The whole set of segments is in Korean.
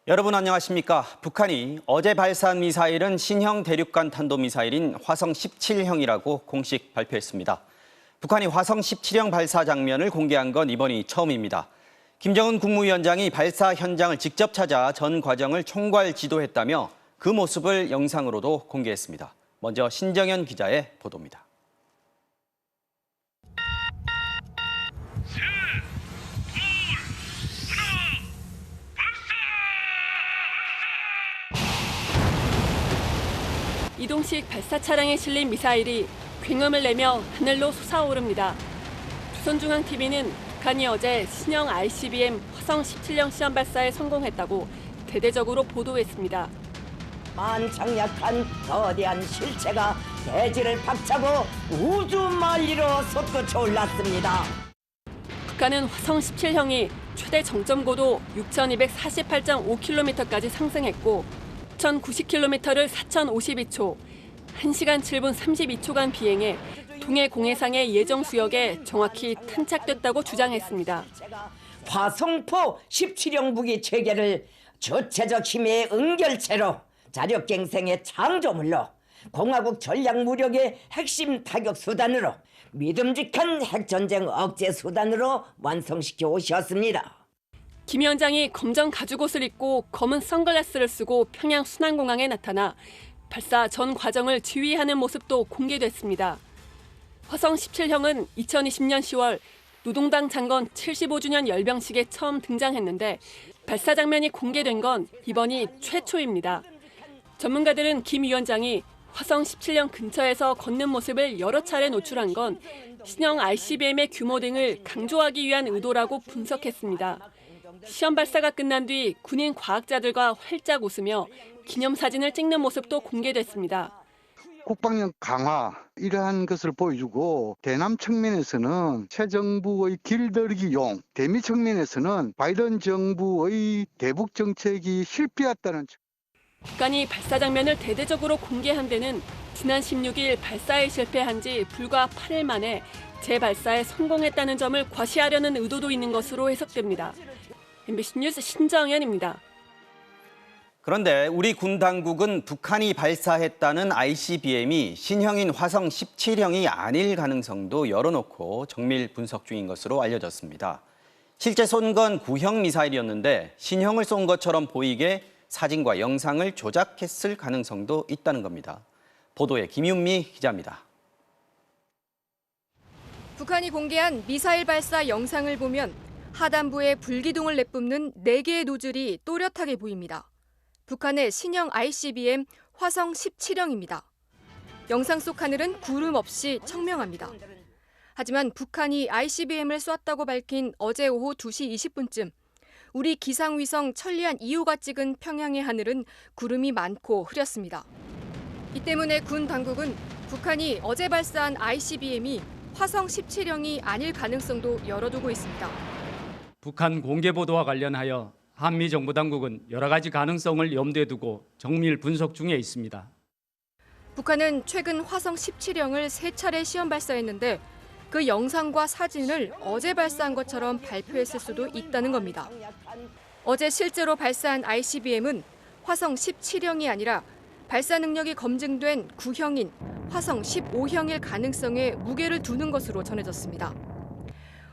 여러분 안녕하십니까? 북한이 어제 발사한 미사일은 신형 대륙간 탄도미사일인 화성 17형이라고 공식 발표했습니다. 북한이 화성 17형 발사 장면을 공개한 건 이번이 처음입니다. 김정은 국무위원장이 발사 현장을 직접 찾아 전 과정을 총괄 지도했다며 그 모습을 영상으로도 공개했습니다. 먼저 신정현 기자의 보도입니다. 이동식 발사 차량에 실린 미사일이 굉음을 내며 하늘로 솟아오릅니다. 조선중앙TV는 북한이 어제 신형 ICBM 화성 17형 시험 발사에 성공했다고 대대적으로 보도했습니다. 만장약한 거대한 실체가 대지를 박차고 우주 만리로 솟구쳐 올랐습니다. 북한은 화성 17형이 최대 정점 고도 6,248.5km까지 상승했고 1,090km를 4,052초, 1시간 7분 32초간 비행해 동해 공해상의 예정 수역에 정확히 탄착됐다고 주장했습니다. 화성포 17형 무기 체계를 주체적 힘의 응결체로 자력갱생의 창조물로 공화국 전략무력의 핵심 타격 수단으로 믿음직한 핵전쟁 억제 수단으로 완성시켜 오셨습니다. 김 위원장이 검정 가죽옷을 입고 검은 선글라스를 쓰고 평양 순안공항에 나타나 발사 전 과정을 지휘하는 모습도 공개됐습니다. 화성 17형은 2020년 10월 노동당 창건 75주년 열병식에 처음 등장했는데 발사 장면이 공개된 건 이번이 최초입니다. 전문가들은 김 위원장이 화성 17형 근처에서 걷는 모습을 여러 차례 노출한 건 신형 ICBM의 규모 등을 강조하기 위한 의도라고 분석했습니다. 시험 발사가 끝난 뒤 군인 과학자들과 활짝 웃으며 기념사진을 찍는 모습도 공개됐습니다. 국방력 강화 이러한 것을 보여주고 대남 측면에서는 새 정부의 길들이기용, 대미 측면에서는 바이든 정부의 대북 정책이 실패했다는 북한이 발사 장면을 대대적으로 공개한 데는 지난 16일 발사에 실패한 지 불과 8일 만에 재발사에 성공했다는 점을 과시하려는 의도도 있는 것으로 해석됩니다. MBC 뉴스 신정현입니다. 그런데 우리 군 당국은 북한이 발사했다는 ICBM이 신형인 화성 17형이 아닐 가능성도 열어놓고 정밀 분석 중인 것으로 알려졌습니다. 실제 쏜 건 구형 미사일이었는데 신형을 쏜 것처럼 보이게 사진과 영상을 조작했을 가능성도 있다는 겁니다. 보도에 김윤미 기자입니다. 북한이 공개한 미사일 발사 영상을 보면 하단부에 불기둥을 내뿜는 4개의 노즐이 또렷하게 보입니다. 북한의 신형 ICBM 화성 17형입니다. 영상 속 하늘은 구름 없이 청명합니다. 하지만 북한이 ICBM을 쐈다고 밝힌 어제 오후 2시 20분쯤 우리 기상위성 천리안 2호가 찍은 평양의 하늘은 구름이 많고 흐렸습니다. 이 때문에 군 당국은 북한이 어제 발사한 ICBM이 화성 17형이 아닐 가능성도 열어두고 있습니다. 북한 공개 보도와 관련하여 한미 정부 당국은 여러 가지 가능성을 염두에 두고 정밀 분석 중에 있습니다. 북한은 최근 화성 17형을 3차례 시험 발사했는데 그 영상과 사진을 어제 발사한 것처럼 발표했을 수도 있다는 겁니다. 어제 실제로 발사한 ICBM은 화성 17형이 아니라 발사 능력이 검증된 구형인 화성 15형일 가능성에 무게를 두는 것으로 전해졌습니다.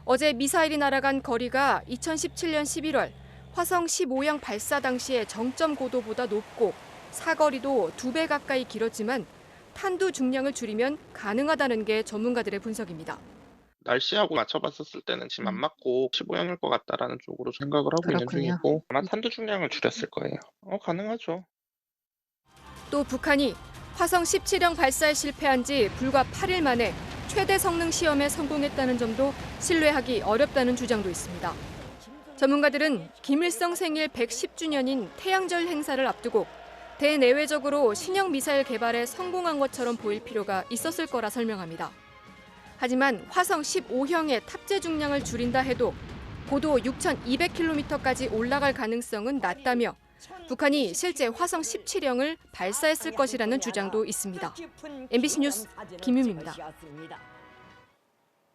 어제 미사일이 날아간 거리가 2017년 11월 화성 15형 발사 당시의 정점 고도보다 높고 사거리도 2배 가까이 길었지만 탄두 중량을 줄이면 가능하다는 게 전문가들의 분석입니다. 날씨하고 맞춰봤었을 때는 지금 안 맞고 15형일 것 같다라는 쪽으로 생각을 하고 그렇군요. 있는 중이고 아마 탄두 중량을 줄였을 거예요. 가능하죠. 또 북한이 화성 17형 발사에 실패한 지 불과 8일 만에 최대 성능 시험에 성공했다는 점도 신뢰하기 어렵다는 주장도 있습니다. 전문가들은 김일성 생일 110주년인 태양절 행사를 앞두고 대내외적으로 신형 미사일 개발에 성공한 것처럼 보일 필요가 있었을 거라 설명합니다. 하지만 화성 15형의 탑재 중량을 줄인다 해도 고도 6,200km까지 올라갈 가능성은 낮다며 북한이 실제 화성 17형을 발사했을 것이라는 주장도 있습니다. MBC 뉴스 김윤미입니다.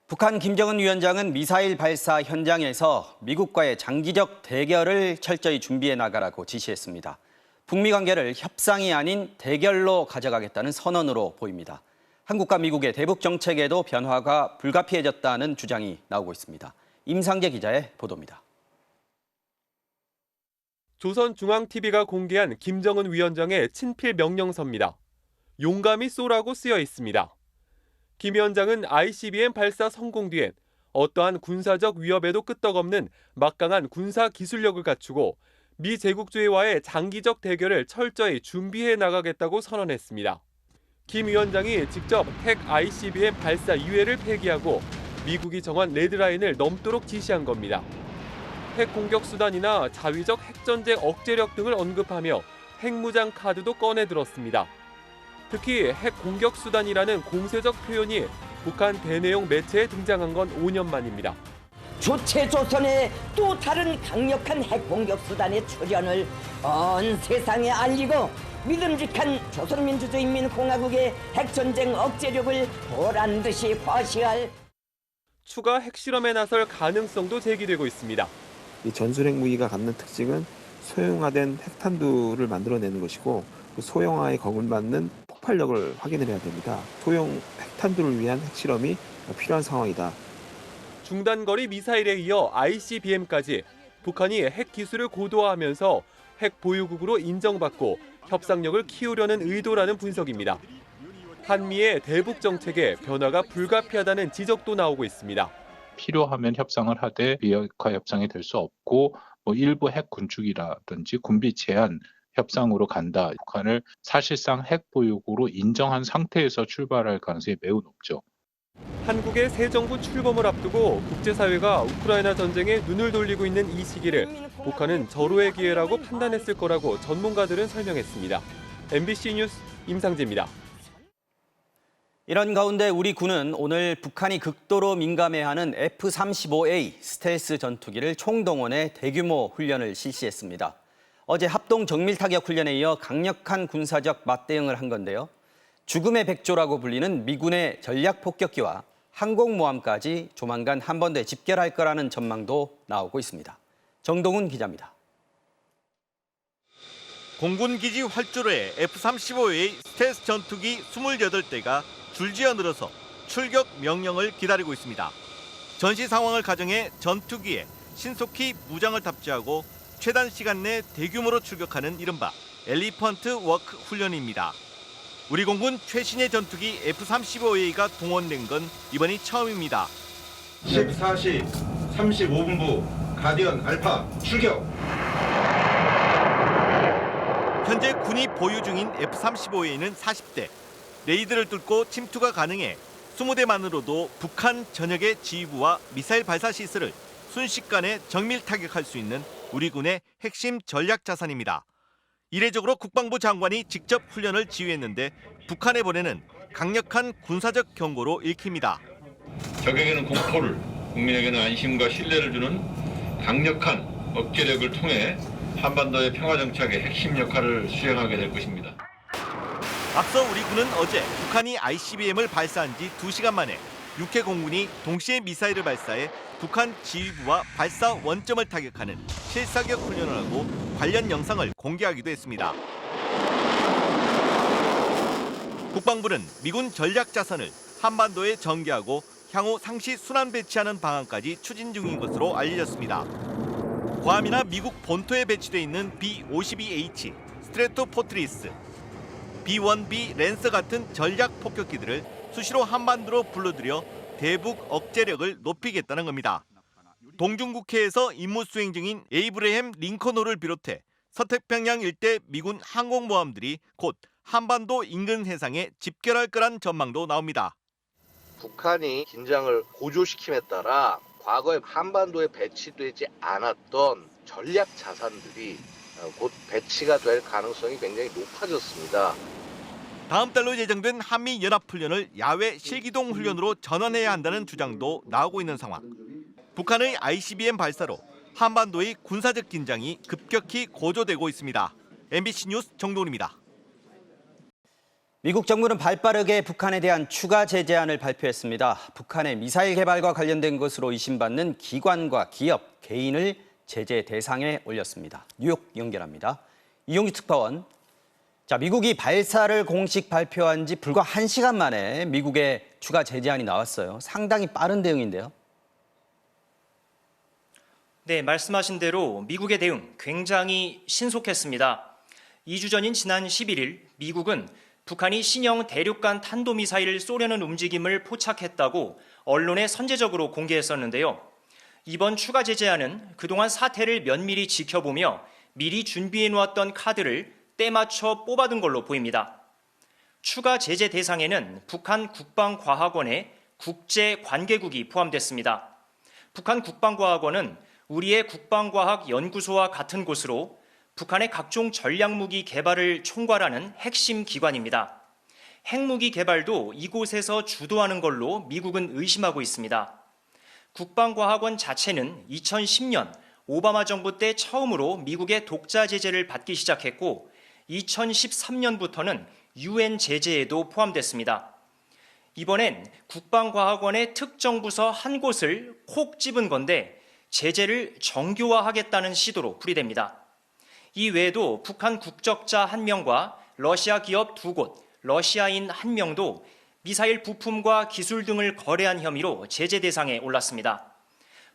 북한 김정은 위원장은 미사일 발사 현장에서 미국과의 장기적 대결을 철저히 준비해 나가라고 지시했습니다. 북미 관계를 협상이 아닌 대결로 가져가겠다는 선언으로 보입니다. 한국과 미국의 대북 정책에도 변화가 불가피해졌다는 주장이 나오고 있습니다. 임상재 기자의 보도입니다. 조선중앙TV가 공개한 김정은 위원장의 친필 명령서입니다. 용감히 쏘라고 쓰여 있습니다. 김 위원장은 ICBM 발사 성공 뒤엔 어떠한 군사적 위협에도 끄떡없는 막강한 군사 기술력을 갖추고 미 제국주의와의 장기적 대결을 철저히 준비해 나가겠다고 선언했습니다. 김 위원장이 직접 핵 ICBM 발사 유예를 폐기하고 미국이 정한 레드라인을 넘도록 지시한 겁니다. 핵 공격 수단이나 자위적 핵전쟁 억제력 등을 언급하며 핵무장 카드도 꺼내 들었습니다. 특히 핵 공격 수단이라는 공세적 표현이 북한 대내용 매체에 등장한 건 5년 만입니다. 주체 조선의 또 다른 강력한 핵 공격 수단의 출현을 온 세상에 알리고 믿음직한 조선민주주의인민공화국의 핵전쟁 억제력을 보란 듯이 과시할 추가 핵실험에 나설 가능성도 제기되고 있습니다. 이 전술핵 무기가 갖는 특징은 소형화된 핵탄두를 만들어내는 것이고 그 소형화에 거론받는 폭발력을 확인을 해야 됩니다. 소형 핵탄두를 위한 핵실험이 필요한 상황이다. 중단거리 미사일에 이어 ICBM까지 북한이 핵 기술을 고도화하면서 핵 보유국으로 인정받고 협상력을 키우려는 의도라는 분석입니다. 한미의 대북 정책에 변화가 불가피하다는 지적도 나오고 있습니다. 필요하면 협상을 하되 비핵화 협상이 될 수 없고 일부 핵 군축이라든지 군비 제한 협상으로 간다. 북한을 사실상 핵 보유국으로 인정한 상태에서 출발할 가능성이 매우 높죠. 한국의 새 정부 출범을 앞두고 국제사회가 우크라이나 전쟁에 눈을 돌리고 있는 이 시기를 북한은 절호의 기회라고 판단했을 거라고 전문가들은 설명했습니다. MBC 뉴스 임상재입니다. 이런 가운데 우리 군은 오늘 북한이 극도로 민감해하는 F-35A 스텔스 전투기를 총동원해 대규모 훈련을 실시했습니다. 어제 합동 정밀 타격 훈련에 이어 강력한 군사적 맞대응을 한 건데요. 죽음의 백조라고 불리는 미군의 전략 폭격기와 항공모함까지 조만간 한반도에 집결할 거라는 전망도 나오고 있습니다. 정동훈 기자입니다. 공군기지 활주로에 F-35A 스텔스 전투기 28대가 줄지어 늘어서 출격 명령을 기다리고 있습니다. 전시 상황을 가정해 전투기에 신속히 무장을 탑재하고 최단 시간 내 대규모로 출격하는 이른바 엘리펀트 워크 훈련입니다. 우리 공군 최신의 전투기 F-35A가 동원된 건 이번이 처음입니다. 14시 35분부 가디언 알파 출격! 현재 군이 보유 중인 F-35A는 40대. 레이드를 뚫고 침투가 가능해 20대만으로도 북한 전역의 지휘부와 미사일 발사 시설을 순식간에 정밀 타격할 수 있는 우리 군의 핵심 전략 자산입니다. 이례적으로 국방부 장관이 직접 훈련을 지휘했는데 북한에 보내는 강력한 군사적 경고로 읽힙니다. 적에게는 공포를, 국민에게는 안심과 신뢰를 주는 강력한 억제력을 통해 한반도의 평화 정착의 핵심 역할을 수행하게 될 것입니다. 앞서 우리 군은 어제 북한이 ICBM을 발사한 지 2시간 만에 6회 공군이 동시에 미사일을 발사해 북한 지휘부와 발사 원점을 타격하는 실사격 훈련을 하고 관련 영상을 공개하기도 했습니다. 국방부는 미군 전략 자산을 한반도에 전개하고 향후 상시 순환 배치하는 방안까지 추진 중인 것으로 알려졌습니다. 괌이나 미국 본토에 배치돼 있는 B-52H, 스트래토포트리스, B-1B 랜서 같은 전략 폭격기들을 수시로 한반도로 불러들여 대북 억제력을 높이겠다는 겁니다. 동중국해에서 임무 수행 중인 에이브레햄 링컨호를 비롯해 서태평양 일대 미군 항공모함들이 곧 한반도 인근 해상에 집결할 거란 전망도 나옵니다. 북한이 긴장을 고조시킴에 따라 과거에 한반도에 배치되지 않았던 전략 자산들이 곧 배치가 될 가능성이 굉장히 높아졌습니다. 다음 달로 예정된 한미연합훈련을 야외 실기동 훈련으로 전환해야 한다는 주장도 나오고 있는 상황. 북한의 ICBM 발사로 한반도의 군사적 긴장이 급격히 고조되고 있습니다. MBC 뉴스 정동훈입니다. 미국 정부는 발빠르게 북한에 대한 추가 제재안을 발표했습니다. 북한의 미사일 개발과 관련된 것으로 의심받는 기관과 기업, 개인을 제재 대상에 올렸습니다. 뉴욕 연결합니다. 이용주 특파원. 자, 미국이 발사를 공식 발표한 지 불과 1시간 만에 미국의 추가 제재안이 나왔어요. 상당히 빠른 대응인데요. 네, 말씀하신 대로 미국의 대응 굉장히 신속했습니다. 2주 전인 지난 11일 미국은 북한이 신형 대륙간 탄도미사일을 쏘려는 움직임을 포착했다고 언론에 선제적으로 공개했었는데요. 이번 추가 제재안은 그동안 사태를 면밀히 지켜보며 미리 준비해 놓았던 카드를 때맞춰 뽑아둔 걸로 보입니다. 추가 제재 대상에는 북한 국방과학원의 국제관계국이 포함됐습니다. 북한 국방과학원은 우리의 국방과학 연구소와 같은 곳으로 북한의 각종 전략무기 개발을 총괄하는 핵심 기관입니다. 핵무기 개발도 이곳에서 주도하는 걸로 미국은 의심하고 있습니다. 국방과학원 자체는 2010년 오바마 정부 때 처음으로 미국의 독자 제재를 받기 시작했고 2013년부터는 UN 제재에도 포함됐습니다. 이번엔 국방과학원의 특정 부서 한 곳을 콕 집은 건데 제재를 정교화하겠다는 시도로 풀이됩니다. 이 외에도 북한 국적자 1명과 러시아 기업 2곳, 러시아인 1명도 미사일 부품과 기술 등을 거래한 혐의로 제재 대상에 올랐습니다.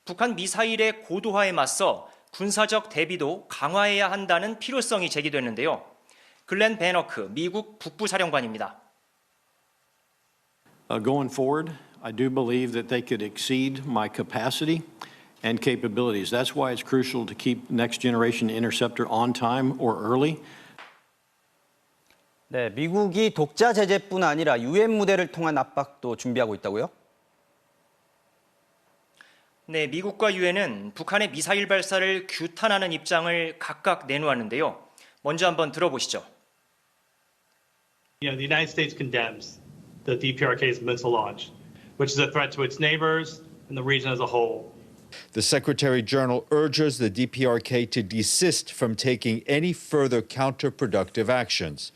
북한 미사일의 고도화에 맞서 군사적 대비도 강화해야 한다는 필요성이 제기됐는데요. 글렌 베너크 미국 북부사령관입니다. Going forward, I do believe that they could exceed my capacity and capabilities. That's why it's crucial to keep Next Generation Interceptor on time or early. 네, 미국이 독자 제재뿐 아니라 유엔 무대를 통한 압박도 준비하고 있다고요? 네, 미국과 유엔은 북한의 미사일 발사를 규탄하는 입장을 각각 내놓았는데요. 먼저 한번 들어보시죠. The United States condemns the DPRK's missile launch, which is a threat to its neighbors and the region as a whole. The Secretary-General urges the DPRK to desist from taking any further counterproductive actions.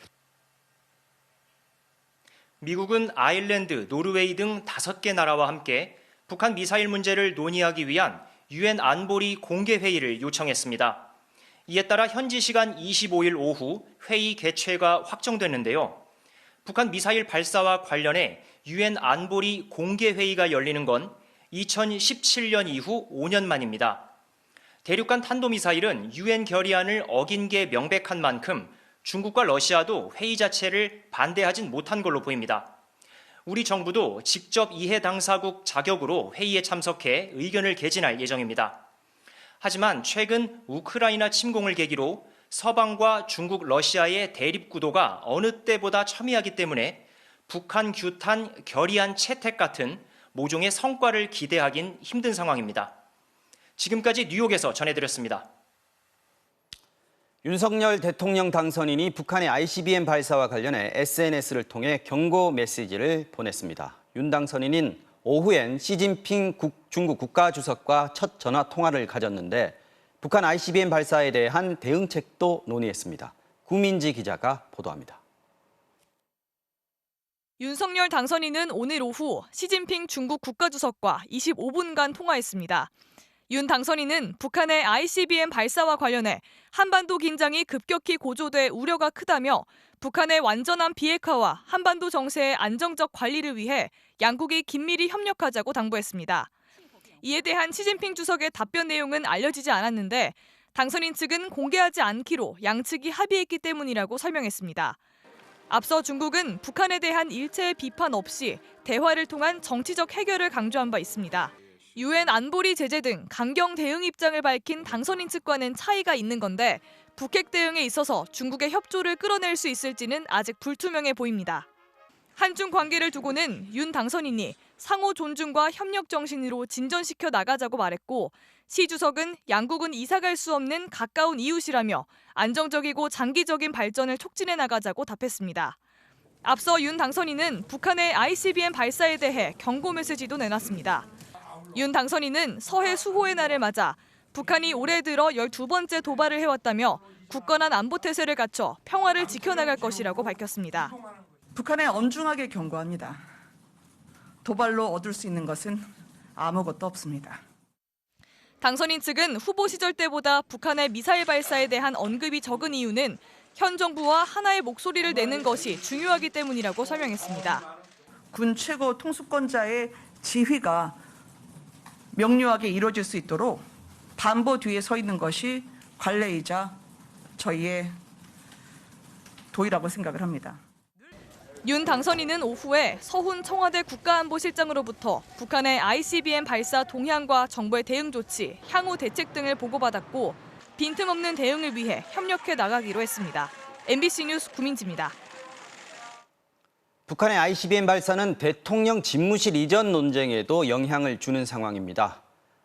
미국은 아일랜드, 노르웨이 등 5개 나라와 함께 북한 미사일 문제를 논의하기 위한 유엔 안보리 공개 회의를 요청했습니다. 이에 따라 현지 시간 25일 오후 회의 개최가 확정됐는데요. 북한 미사일 발사와 관련해 유엔 안보리 공개 회의가 열리는 건 2017년 이후 5년 만입니다. 대륙간 탄도미사일은 유엔 결의안을 어긴 게 명백한 만큼 중국과 러시아도 회의 자체를 반대하진 못한 걸로 보입니다. 우리 정부도 직접 이해 당사국 자격으로 회의에 참석해 의견을 개진할 예정입니다. 하지만 최근 우크라이나 침공을 계기로 서방과 중국, 러시아의 대립 구도가 어느 때보다 첨예하기 때문에 북한 규탄 결의안 채택 같은 모종의 성과를 기대하긴 힘든 상황입니다. 지금까지 뉴욕에서 전해드렸습니다. 윤석열 대통령 당선인이 북한의 ICBM 발사와 관련해 SNS를 통해 경고 메시지를 보냈습니다. 윤 당선인은 오후엔 시진핑 중국 국가주석과 첫 전화 통화를 가졌는데 북한 ICBM 발사에 대한 대응책도 논의했습니다. 구민지 기자가 보도합니다. 윤석열 당선인은 오늘 오후 시진핑 중국 국가주석과 25분간 통화했습니다. 윤 당선인은 북한의 ICBM 발사와 관련해 한반도 긴장이 급격히 고조돼 우려가 크다며 북한의 완전한 비핵화와 한반도 정세의 안정적 관리를 위해 양국이 긴밀히 협력하자고 당부했습니다. 이에 대한 시진핑 주석의 답변 내용은 알려지지 않았는데 당선인 측은 공개하지 않기로 양측이 합의했기 때문이라고 설명했습니다. 앞서 중국은 북한에 대한 일체의 비판 없이 대화를 통한 정치적 해결을 강조한 바 있습니다. 유엔 안보리 제재 등 강경 대응 입장을 밝힌 당선인 측과는 차이가 있는 건데 북핵 대응에 있어서 중국의 협조를 끌어낼 수 있을지는 아직 불투명해 보입니다. 한중 관계를 두고는 윤 당선인이 상호 존중과 협력 정신으로 진전시켜 나가자고 말했고 시 주석은 양국은 이사갈 수 없는 가까운 이웃이라며 안정적이고 장기적인 발전을 촉진해 나가자고 답했습니다. 앞서 윤 당선인은 북한의 ICBM 발사에 대해 경고 메시지도 내놨습니다. 윤 당선인은 서해 수호의 날을 맞아 북한이 올해 들어 12번째 도발을 해왔다며 굳건한 안보 태세를 갖춰 평화를 지켜나갈 것이라고 밝혔습니다. 북한에 엄중하게 경고합니다. 도발로 얻을 수 있는 것은 아무것도 없습니다. 당선인 측은 후보 시절 때보다 북한의 미사일 발사에 대한 언급이 적은 이유는 현 정부와 하나의 목소리를 내는 것이 중요하기 때문이라고 설명했습니다. 군 최고 통수권자의 지휘가 명료하게 이루어질 수 있도록 반보 뒤에 서 있는 것이 관례이자 저희의 도의라고 생각을 합니다. 윤 당선인은 오후에 서훈 청와대 국가안보실장으로부터 북한의 ICBM 발사 동향과 정부의 대응 조치, 향후 대책 등을 보고받았고 빈틈없는 대응을 위해 협력해 나가기로 했습니다. MBC 뉴스 구민지입니다. 북한의 ICBM 발사는 대통령 집무실 이전 논쟁에도 영향을 주는 상황입니다.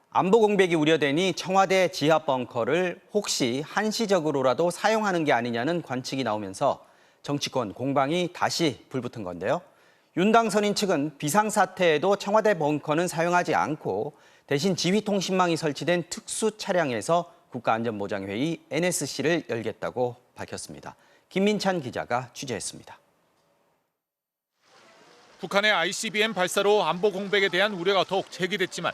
안보 공백이 우려되니 청와대 지하 벙커를 혹시 한시적으로라도 사용하는 게 아니냐는 관측이 나오면서 정치권 공방이 다시 불붙은 건데요. 윤 당선인 측은 비상사태에도 청와대 벙커는 사용하지 않고 대신 지휘통신망이 설치된 특수 차량에서 국가안전보장회의 NSC를 열겠다고 밝혔습니다. 김민찬 기자가 취재했습니다. 북한의 ICBM 발사로 안보 공백에 대한 우려가 더욱 제기됐지만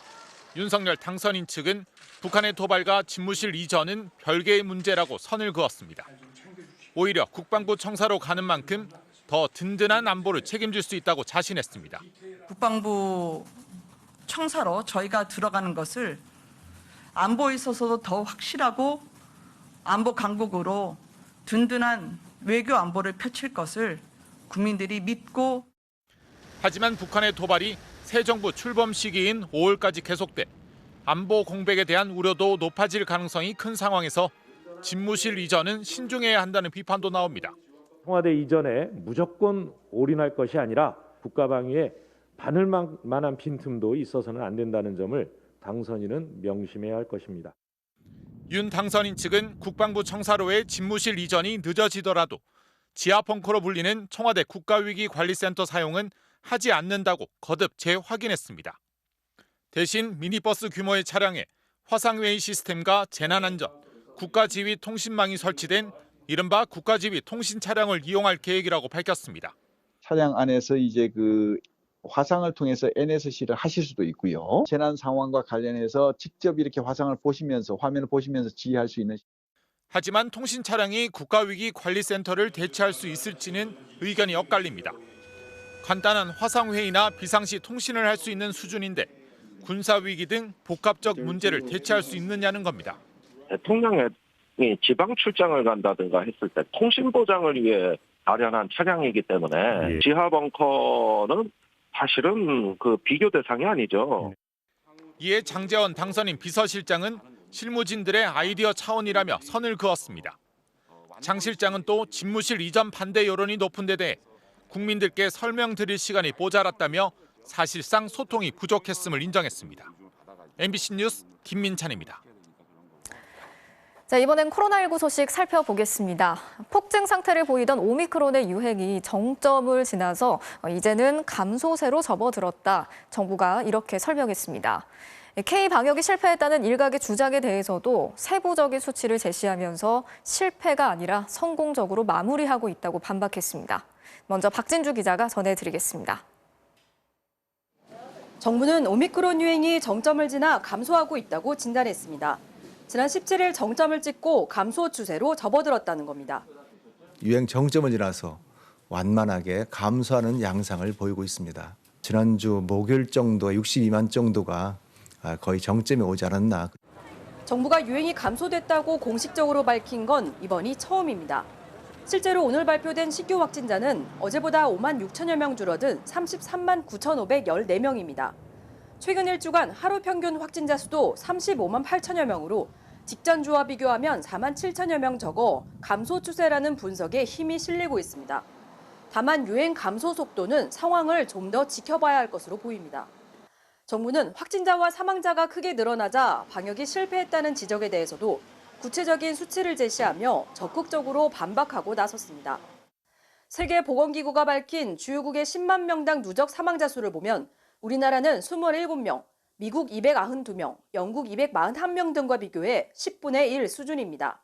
윤석열 당선인 측은 북한의 도발과 집무실 이전은 별개의 문제라고 선을 그었습니다. 오히려 국방부 청사로 가는 만큼 더 든든한 안보를 책임질 수 있다고 자신했습니다. 국방부 청사로 저희가 들어가는 것을 안보에 있어서도 더 확실하고 안보 강국으로 든든한 외교 안보를 펼칠 것을 국민들이 믿고. 하지만 북한의 도발이 새 정부 출범 시기인 5월까지 계속돼 안보 공백에 대한 우려도 높아질 가능성이 큰 상황에서 집무실 이전은 신중해야 한다는 비판도 나옵니다. 청와대 이전에 무조건 올인할 것이 아니라 국가방위에 바늘만한 빈틈도 있어서는 안 된다는 점을 당선인은 명심해야 할 것입니다. 윤 당선인 측은 국방부 청사로의 집무실 이전이 늦어지더라도 지하 벙커로 불리는 청와대 국가위기관리센터 사용은 하지 않는다고 거듭 재확인했습니다. 대신 미니버스 규모의 차량에 화상회의 시스템과 재난안전, 국가지휘 통신망이 설치된 이른바 국가지휘 통신 차량을 이용할 계획이라고 밝혔습니다. 차량 안에서 이제 그 화상을 통해서 NSC를 하실 수도 있고요. 재난 상황과 관련해서 직접 이렇게 화면을 보시면서 지휘할 수 있는. 하지만 통신 차량이 국가위기관리센터를 대체할 수 있을지는 의견이 엇갈립니다. 간단한 화상회의나 비상시 통신을 할 수 있는 수준인데 군사위기 등 복합적 문제를 대체할 수 있느냐는 겁니다. 대통령이 지방 출장을 간다든가 했을 때 통신 보장을 위해 마련한 차량이기 때문에 지하 벙커는 사실은 그 비교 대상이 아니죠. 이에 장제원 당선인 비서실장은 실무진들의 아이디어 차원이라며 선을 그었습니다. 장 실장은 또 집무실 이전 반대 여론이 높은 데 대해 국민들께 설명드릴 시간이 모자랐다며 사실상 소통이 부족했음을 인정했습니다. MBC 뉴스 김민찬입니다. 자, 이번엔 코로나19 소식 살펴보겠습니다. 폭증 상태를 보이던 오미크론의 유행이 정점을 지나서 이제는 감소세로 접어들었다. 정부가 이렇게 설명했습니다. K-방역이 실패했다는 일각의 주장에 대해서도 세부적인 수치를 제시하면서 실패가 아니라 성공적으로 마무리하고 있다고 반박했습니다. 먼저 박진주 기자가 전해드리겠습니다. 정부는 오미크론 유행이 정점을 지나 감소하고 있다고 진단했습니다. 지난 17일 정점을 찍고 감소 추세로 접어들었다는 겁니다. 유행 정점을 지나서 완만하게 감소하는 양상을 보이고 있습니다. 지난주 목요일 정도 62만 정도가 거의 정점에 오지 않았나. 정부가 유행이 감소됐다고 공식적으로 밝힌 건 이번이 처음입니다. 실제로 오늘 발표된 신규 확진자는 어제보다 5만 6천여 명 줄어든 33만 9,514명입니다. 최근 일주간 하루 평균 확진자 수도 35만 8천여 명으로 직전주와 비교하면 4만 7천여 명 적어 감소 추세라는 분석에 힘이 실리고 있습니다. 다만 유행 감소 속도는 상황을 좀 더 지켜봐야 할 것으로 보입니다. 정부는 확진자와 사망자가 크게 늘어나자 방역이 실패했다는 지적에 대해서도 구체적인 수치를 제시하며 적극적으로 반박하고 나섰습니다. 세계보건기구가 밝힌 주요국의 10만 명당 누적 사망자 수를 보면 우리나라는 27명, 미국 292명, 영국 241명 등과 비교해 10분의 1 수준입니다.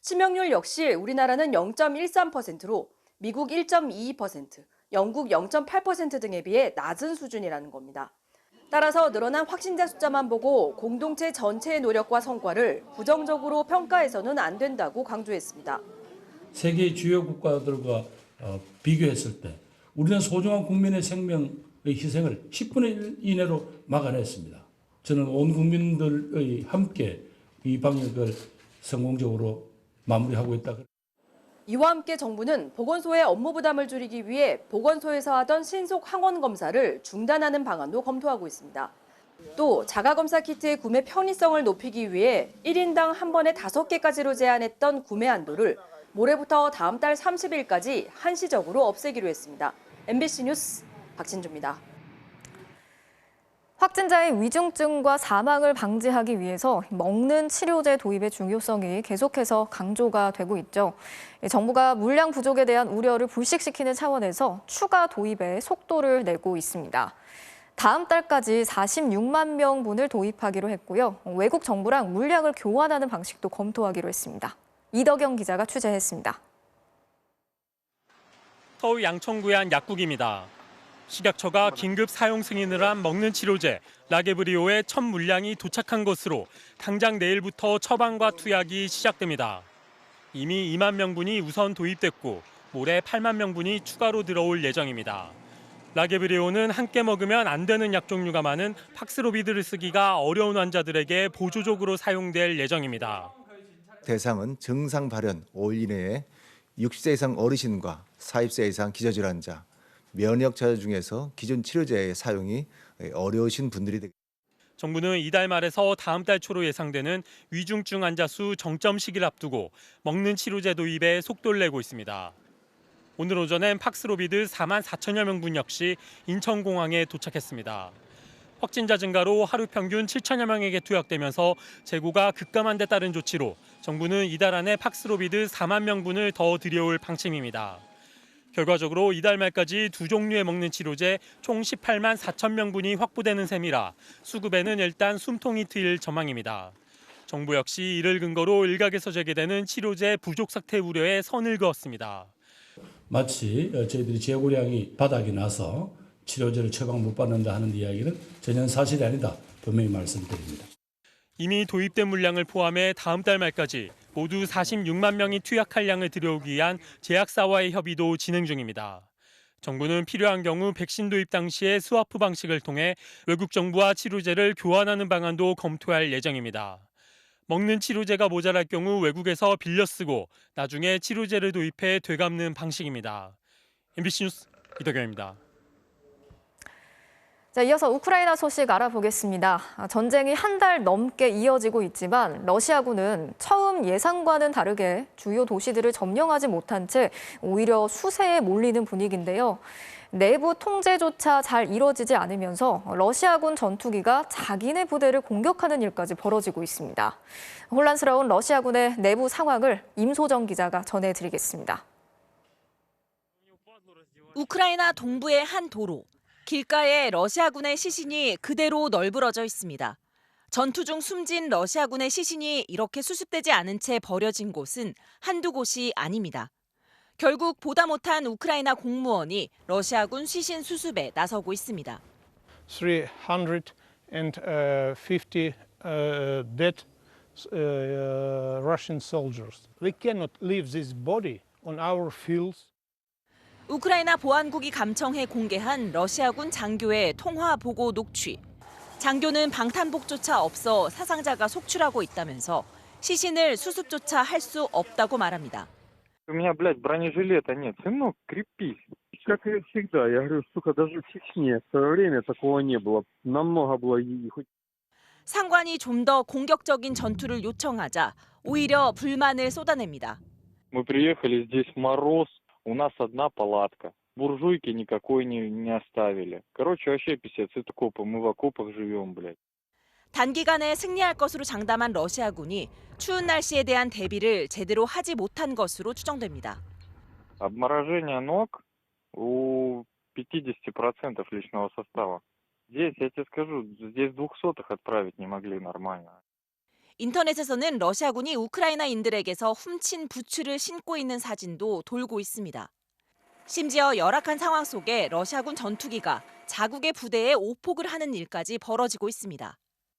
치명률 역시 우리나라는 0.13%로 미국 1.22%, 영국 0.8% 등에 비해 낮은 수준이라는 겁니다. 따라서 늘어난 확진자 숫자만 보고 공동체 전체의 노력과 성과를 부정적으로 평가해서는 안 된다고 강조했습니다. 세계 주요 국가들과 비교했을 때 우리는 소중한 국민의 생명의 희생을 10분의 1 이내로 막아냈습니다. 저는 온 국민들의 함께 이 방역을 성공적으로 마무리하고 있다. 이와 함께 정부는 보건소의 업무 부담을 줄이기 위해 보건소에서 하던 신속 항원 검사를 중단하는 방안도 검토하고 있습니다. 또 자가검사 키트의 구매 편의성을 높이기 위해 1인당 한 번에 5개까지로 제한했던 구매 한도를 모레부터 다음 달 30일까지 한시적으로 없애기로 했습니다. MBC 뉴스 박진주입니다. 확진자의 위중증과 사망을 방지하기 위해서 먹는 치료제 도입의 중요성이 계속해서 강조가 되고 있죠. 정부가 물량 부족에 대한 우려를 불식시키는 차원에서 추가 도입에 속도를 내고 있습니다. 다음 달까지 46만 명분을 도입하기로 했고요. 외국 정부랑 물량을 교환하는 방식도 검토하기로 했습니다. 이덕영 기자가 취재했습니다. 서울 양천구의 한 약국입니다. 식약처가 긴급 사용 승인을 한 먹는 치료제 라게브리오의 첫 물량이 도착한 것으로 당장 내일부터 처방과 투약이 시작됩니다. 이미 2만 명분이 우선 도입됐고 모레 8만 명분이 추가로 들어올 예정입니다. 라게브리오는 함께 먹으면 안 되는 약 종류가 많은 팍스로비드를 쓰기가 어려운 환자들에게 보조적으로 사용될 예정입니다. 대상은 증상 발현 5일 이내에 60세 이상 어르신과 40세 이상 기저질환자, 면역 자자 중에서 기존 치료제의 사용이 어려우신 분들이 되겠습니다. 정부는 이달 말에서 다음 달 초로 예상되는 위중증 환자 수 정점 시기를 앞두고 먹는 치료제 도입에 속도를 내고 있습니다. 오늘 오전엔 팍스로비드 4만 4천여 명분 역시 인천공항에 도착했습니다. 확진자 증가로 하루 평균 7천여 명에게 투약되면서 재고가 급감한 데 따른 조치로 정부는 이달 안에 팍스로비드 4만 명분을 더 들여올 방침입니다. 결과적으로 이달 말까지 두 종류의 먹는 치료제 총 18만 4천 명분이 확보되는 셈이라 수급에는 일단 숨통이 트일 전망입니다. 정부 역시 이를 근거로 일각에서 제기되는 치료제 부족 사태 우려에 선을 그었습니다. 마치 저희들이 재고량이 바닥이 나서 치료제를 처방 못 받는다 하는 이야기는 전혀 사실이 아니다. 분명히 말씀드립니다. 이미 도입된 물량을 포함해 다음 달 말까지 모두 46만 명이 투약할 양을 들여오기 위한 제약사와의 협의도 진행 중입니다. 정부는 필요한 경우 백신 도입 당시의 스와프 방식을 통해 외국 정부와 치료제를 교환하는 방안도 검토할 예정입니다. 먹는 치료제가 모자랄 경우 외국에서 빌려 쓰고 나중에 치료제를 도입해 되갚는 방식입니다. MBC 뉴스 이덕영입니다. 자, 이어서 우크라이나 소식 알아보겠습니다. 전쟁이 한 달 넘게 이어지고 있지만 러시아군은 처음 예상과는 다르게 주요 도시들을 점령하지 못한 채 오히려 수세에 몰리는 분위기인데요. 내부 통제조차 잘 이뤄지지 않으면서 러시아군 전투기가 자기네 부대를 공격하는 일까지 벌어지고 있습니다. 혼란스러운 러시아군의 내부 상황을 임소정 기자가 전해드리겠습니다. 우크라이나 동부의 한 도로. 길가에 러시아군의 시신이 그대로 널브러져 있습니다. 전투 중 숨진 러시아군의 시신이 이렇게 수습되지 않은 채 버려진 곳은 한두 곳이 아닙니다. 결국 보다 못한 우크라이나 공무원이 러시아군 시신 수습에 나서고 있습니다. 350 dead Russian soldiers. We cannot leave this body on our fields. 우크라이나 보안국이 감청해 공개한 러시아군 장교의 통화 보고 녹취. 장교는 방탄복조차 없어 사상자가 속출하고 있다면서 시신을 수습조차 할 수 없다고 말합니다. У меня, блядь, бронежилета нет. Сынок, крепись. Как и всегда. Я говорю, сука, даже в Чечне в свое время такого не было. Намного было хоть. 상관이 좀 더 공격적인 전투를 요청하자 오히려 불만을 쏟아냅니다. Мы приехали, здесь мороз. У нас одна палатка. Буржуйки никакой не оставили. Короче, вообще писец, это окопы. Мы в окопах живем, блядь. 단기간에 승리할 것으로 장담한 러시아군이 추운 날씨에 대한 대비를 제대로 하지 못한 것으로 추정됩니다. Обморожение ног у 50% личного состава. Здесь, я тебе скажу, здесь 200-х отправить не могли нормально. 인터넷에서는 러시아군이 우크라이나인들에게서 훔친 부츠를 신고 있는 사진도 돌고 있습니다. 심지어 열악한 상황 속에 러시아군 전투기가 자국의 부대에 오폭을 하는 일까지 벌어지고 있습니다.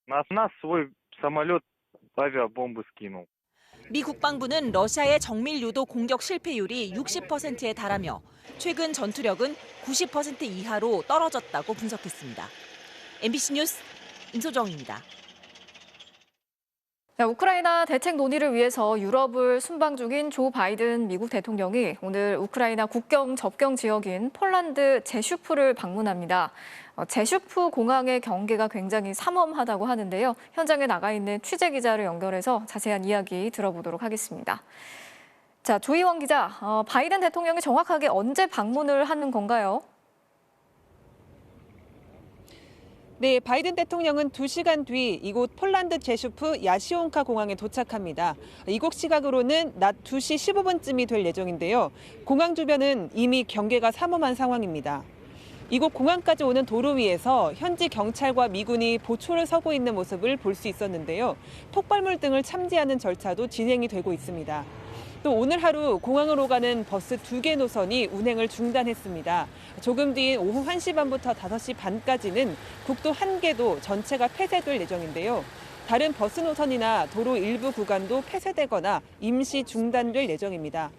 На нас свой самолет авиабомбы скинул. 미 국방부는 러시아의 정밀 유도 공격 실패율이 60%에 달하며 최근 전투력은 90% 이하로 떨어졌다고 분석했습니다. MBC 뉴스 임소정입니다. 우크라이나 대책 논의를 위해서 유럽을 순방 중인 조 바이든 미국 대통령이 오늘 우크라이나 국경 접경 지역인 폴란드 제슈프를 방문합니다. 제슈프 공항의 경계가 굉장히 삼엄하다고 하는데요. 현장에 나가 있는 취재 기자를 연결해서 자세한 이야기 들어보도록 하겠습니다. 자, 조희원 기자, 바이든 대통령이 정확하게 언제 방문을 하는 건가요? 네, 바이든 대통령은 2시간 뒤 이곳 폴란드 제슈프 야시온카 공항에 도착합니다. 이곳 시각으로는 낮 2시 15분쯤이 될 예정인데요. 공항 주변은 이미 경계가 삼엄한 상황입니다. 이곳 공항까지 오는 도로 위에서 현지 경찰과 미군이 보초를 서고 있는 모습을 볼 수 있었는데요. 폭발물 등을 참지하는 절차도 진행이 되고 있습니다. 또 오늘 하루 공항으로 가는 버스 2개 노선이 운행을 중단했습니다. 조금 뒤인 오후 1시 반부터 5시 반까지는 국도 1개도 전체가 폐쇄될 예정인데요. 다른 버스 노선이나 도로 일부 구간도 폐쇄되거나 임시 중단될 예정입니다.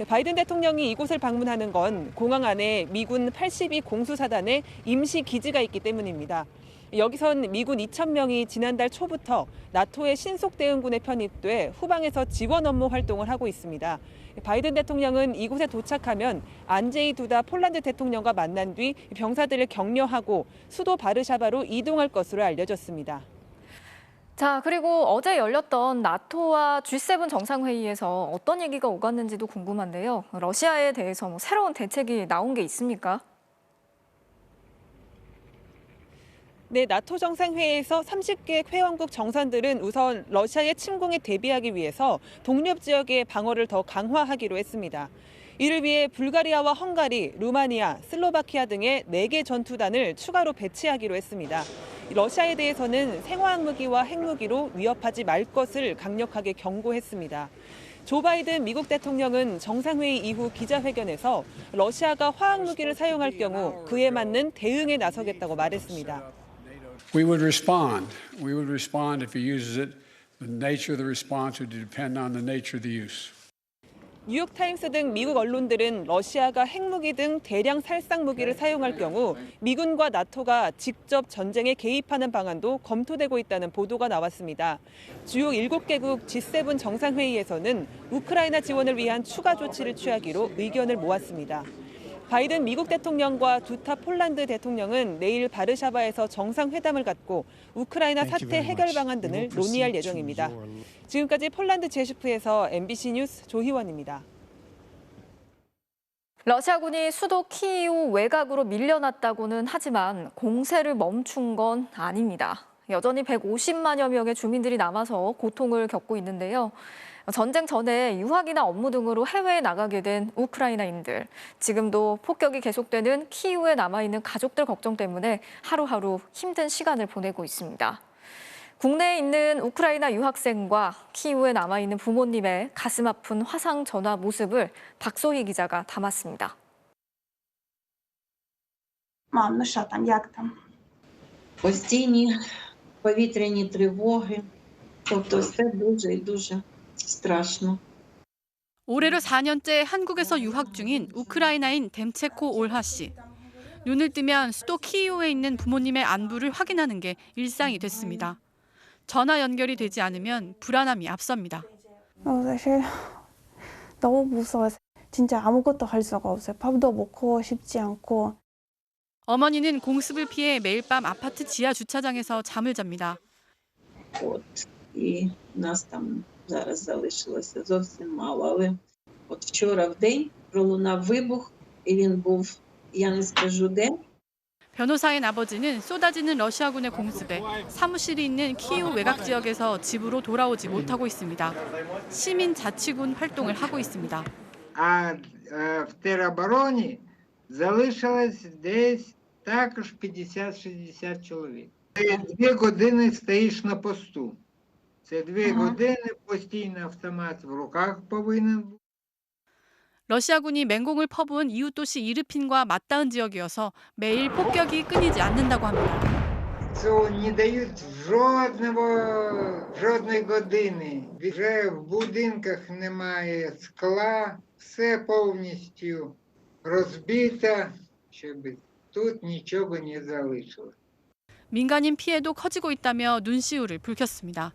바이든 대통령이 이곳을 방문하는 건 공항 안에 미군 82 공수사단의 임시 기지가 있기 때문입니다. 여기선 미군 2,000명이 지난달 초부터 나토의 신속대응군에 편입돼 후방에서 지원 업무 활동을 하고 있습니다. 바이든 대통령은 이곳에 도착하면 안제이 두다 폴란드 대통령과 만난 뒤 병사들을 격려하고 수도 바르샤바로 이동할 것으로 알려졌습니다. 자, 그리고 어제 열렸던 나토와 G7 정상회의에서 어떤 얘기가 오갔는지도 궁금한데요. 러시아에 대해서 새로운 대책이 나온 게 있습니까? 네, 나토 정상회의에서 30개 회원국 정상들은 우선 러시아의 침공에 대비하기 위해서 동력 지역의 방어를 더 강화하기로 했습니다. 이를 위해 불가리아와 헝가리, 루마니아, 슬로바키아 등의 4개 전투단을 추가로 배치하기로 했습니다. 러시아에 대해서는 생화학무기와 핵무기로 위협하지 말 것을 강력하게 경고했습니다. 조 바이든 미국 대통령은 정상회의 이후 기자회견에서 러시아가 화학무기를 사용할 경우 그에 맞는 대응에 나서겠다고 말했습니다. We would respond. We would respond if he uses it. The nature of the response would depend on the nature of the use. 뉴욕타임스 등 미국 언론들은 러시아가 핵무기 등 대량 살상 무기를 사용할 경우 미군과 나토가 직접 전쟁에 개입하는 방안도 검토되고 있다는 보도가 나왔습니다. 주요 7개국 G7 정상회의에서는 우크라이나 지원을 위한 추가 조치를 취하기로 의견을 모았습니다. 바이든 미국 대통령과 두타 폴란드 대통령은 내일 바르샤바에서 정상회담을 갖고 우크라이나 사태 해결 방안 등을 논의할 예정입니다. 지금까지 폴란드 제슈프에서 MBC 뉴스 조희원입니다. 러시아군이 수도 키이우 외곽으로 밀려났다고는 하지만 공세를 멈춘 건 아닙니다. 여전히 150만여 명의 주민들이 남아서 고통을 겪고 있는데요. 전쟁 전에 유학이나 업무 등으로 해외에 나가게 된 우크라이나인들. 지금도 폭격이 계속되는 키이우에 남아있는 가족들 걱정 때문에 하루하루 힘든 시간을 보내고 있습니다. 국내에 있는 우크라이나 유학생과 키이우에 남아있는 부모님의 가슴 아픈 화상 전화 모습을 박소희 기자가 담았습니다. Мам, ну що там, як там? Постійні повітряні тривоги. Тобто все дуже і дуже страшно. 올해로 4년째 한국에서 유학 중인 우크라이나인 뎀체코 올하 씨. 눈을 뜨면 수도 키이우에 있는 부모님의 안부를 확인하는 게 일상이 됐습니다. 전화 연결이 되지 않으면 불안함이 앞섭니다. 사실 너무 무서워서 진짜 아무것도 할 수가 없어요. 밥도 먹고 싶지 않고. 어머니는 공습을 피해 매일 밤 아파트 지하 주차장에서 잠을 잡니다. І нас там зараз залишилося зовсім мало. Але от вчора в день пролунав вибух, і він був, я не скажу де. 변호사인 아버지는 쏟아지는 러시아군의 공습에 사무실이 있는 키이우 외곽 지역에서 집으로 돌아오지 못하고 있습니다. 시민 자치군 활동을 하고 있습니다. А в теробороні залишилось десь також 50-60 чоловік. 2 години стоїш на посту. Це 2 години постійно автомат в руках повинен бути. 러시아군이 맹공을 퍼부은 이웃 도시 이르핀과 맞닿은 지역이어서 매일 폭격이 끊이지 않는다고 합니다. Цього не дають жодної години. Вже в будинках немає скла, все повністю розбито, щоб тут нічого не залишилось. 민간인 피해도 커지고 있다며 눈시울을 붉혔습니다.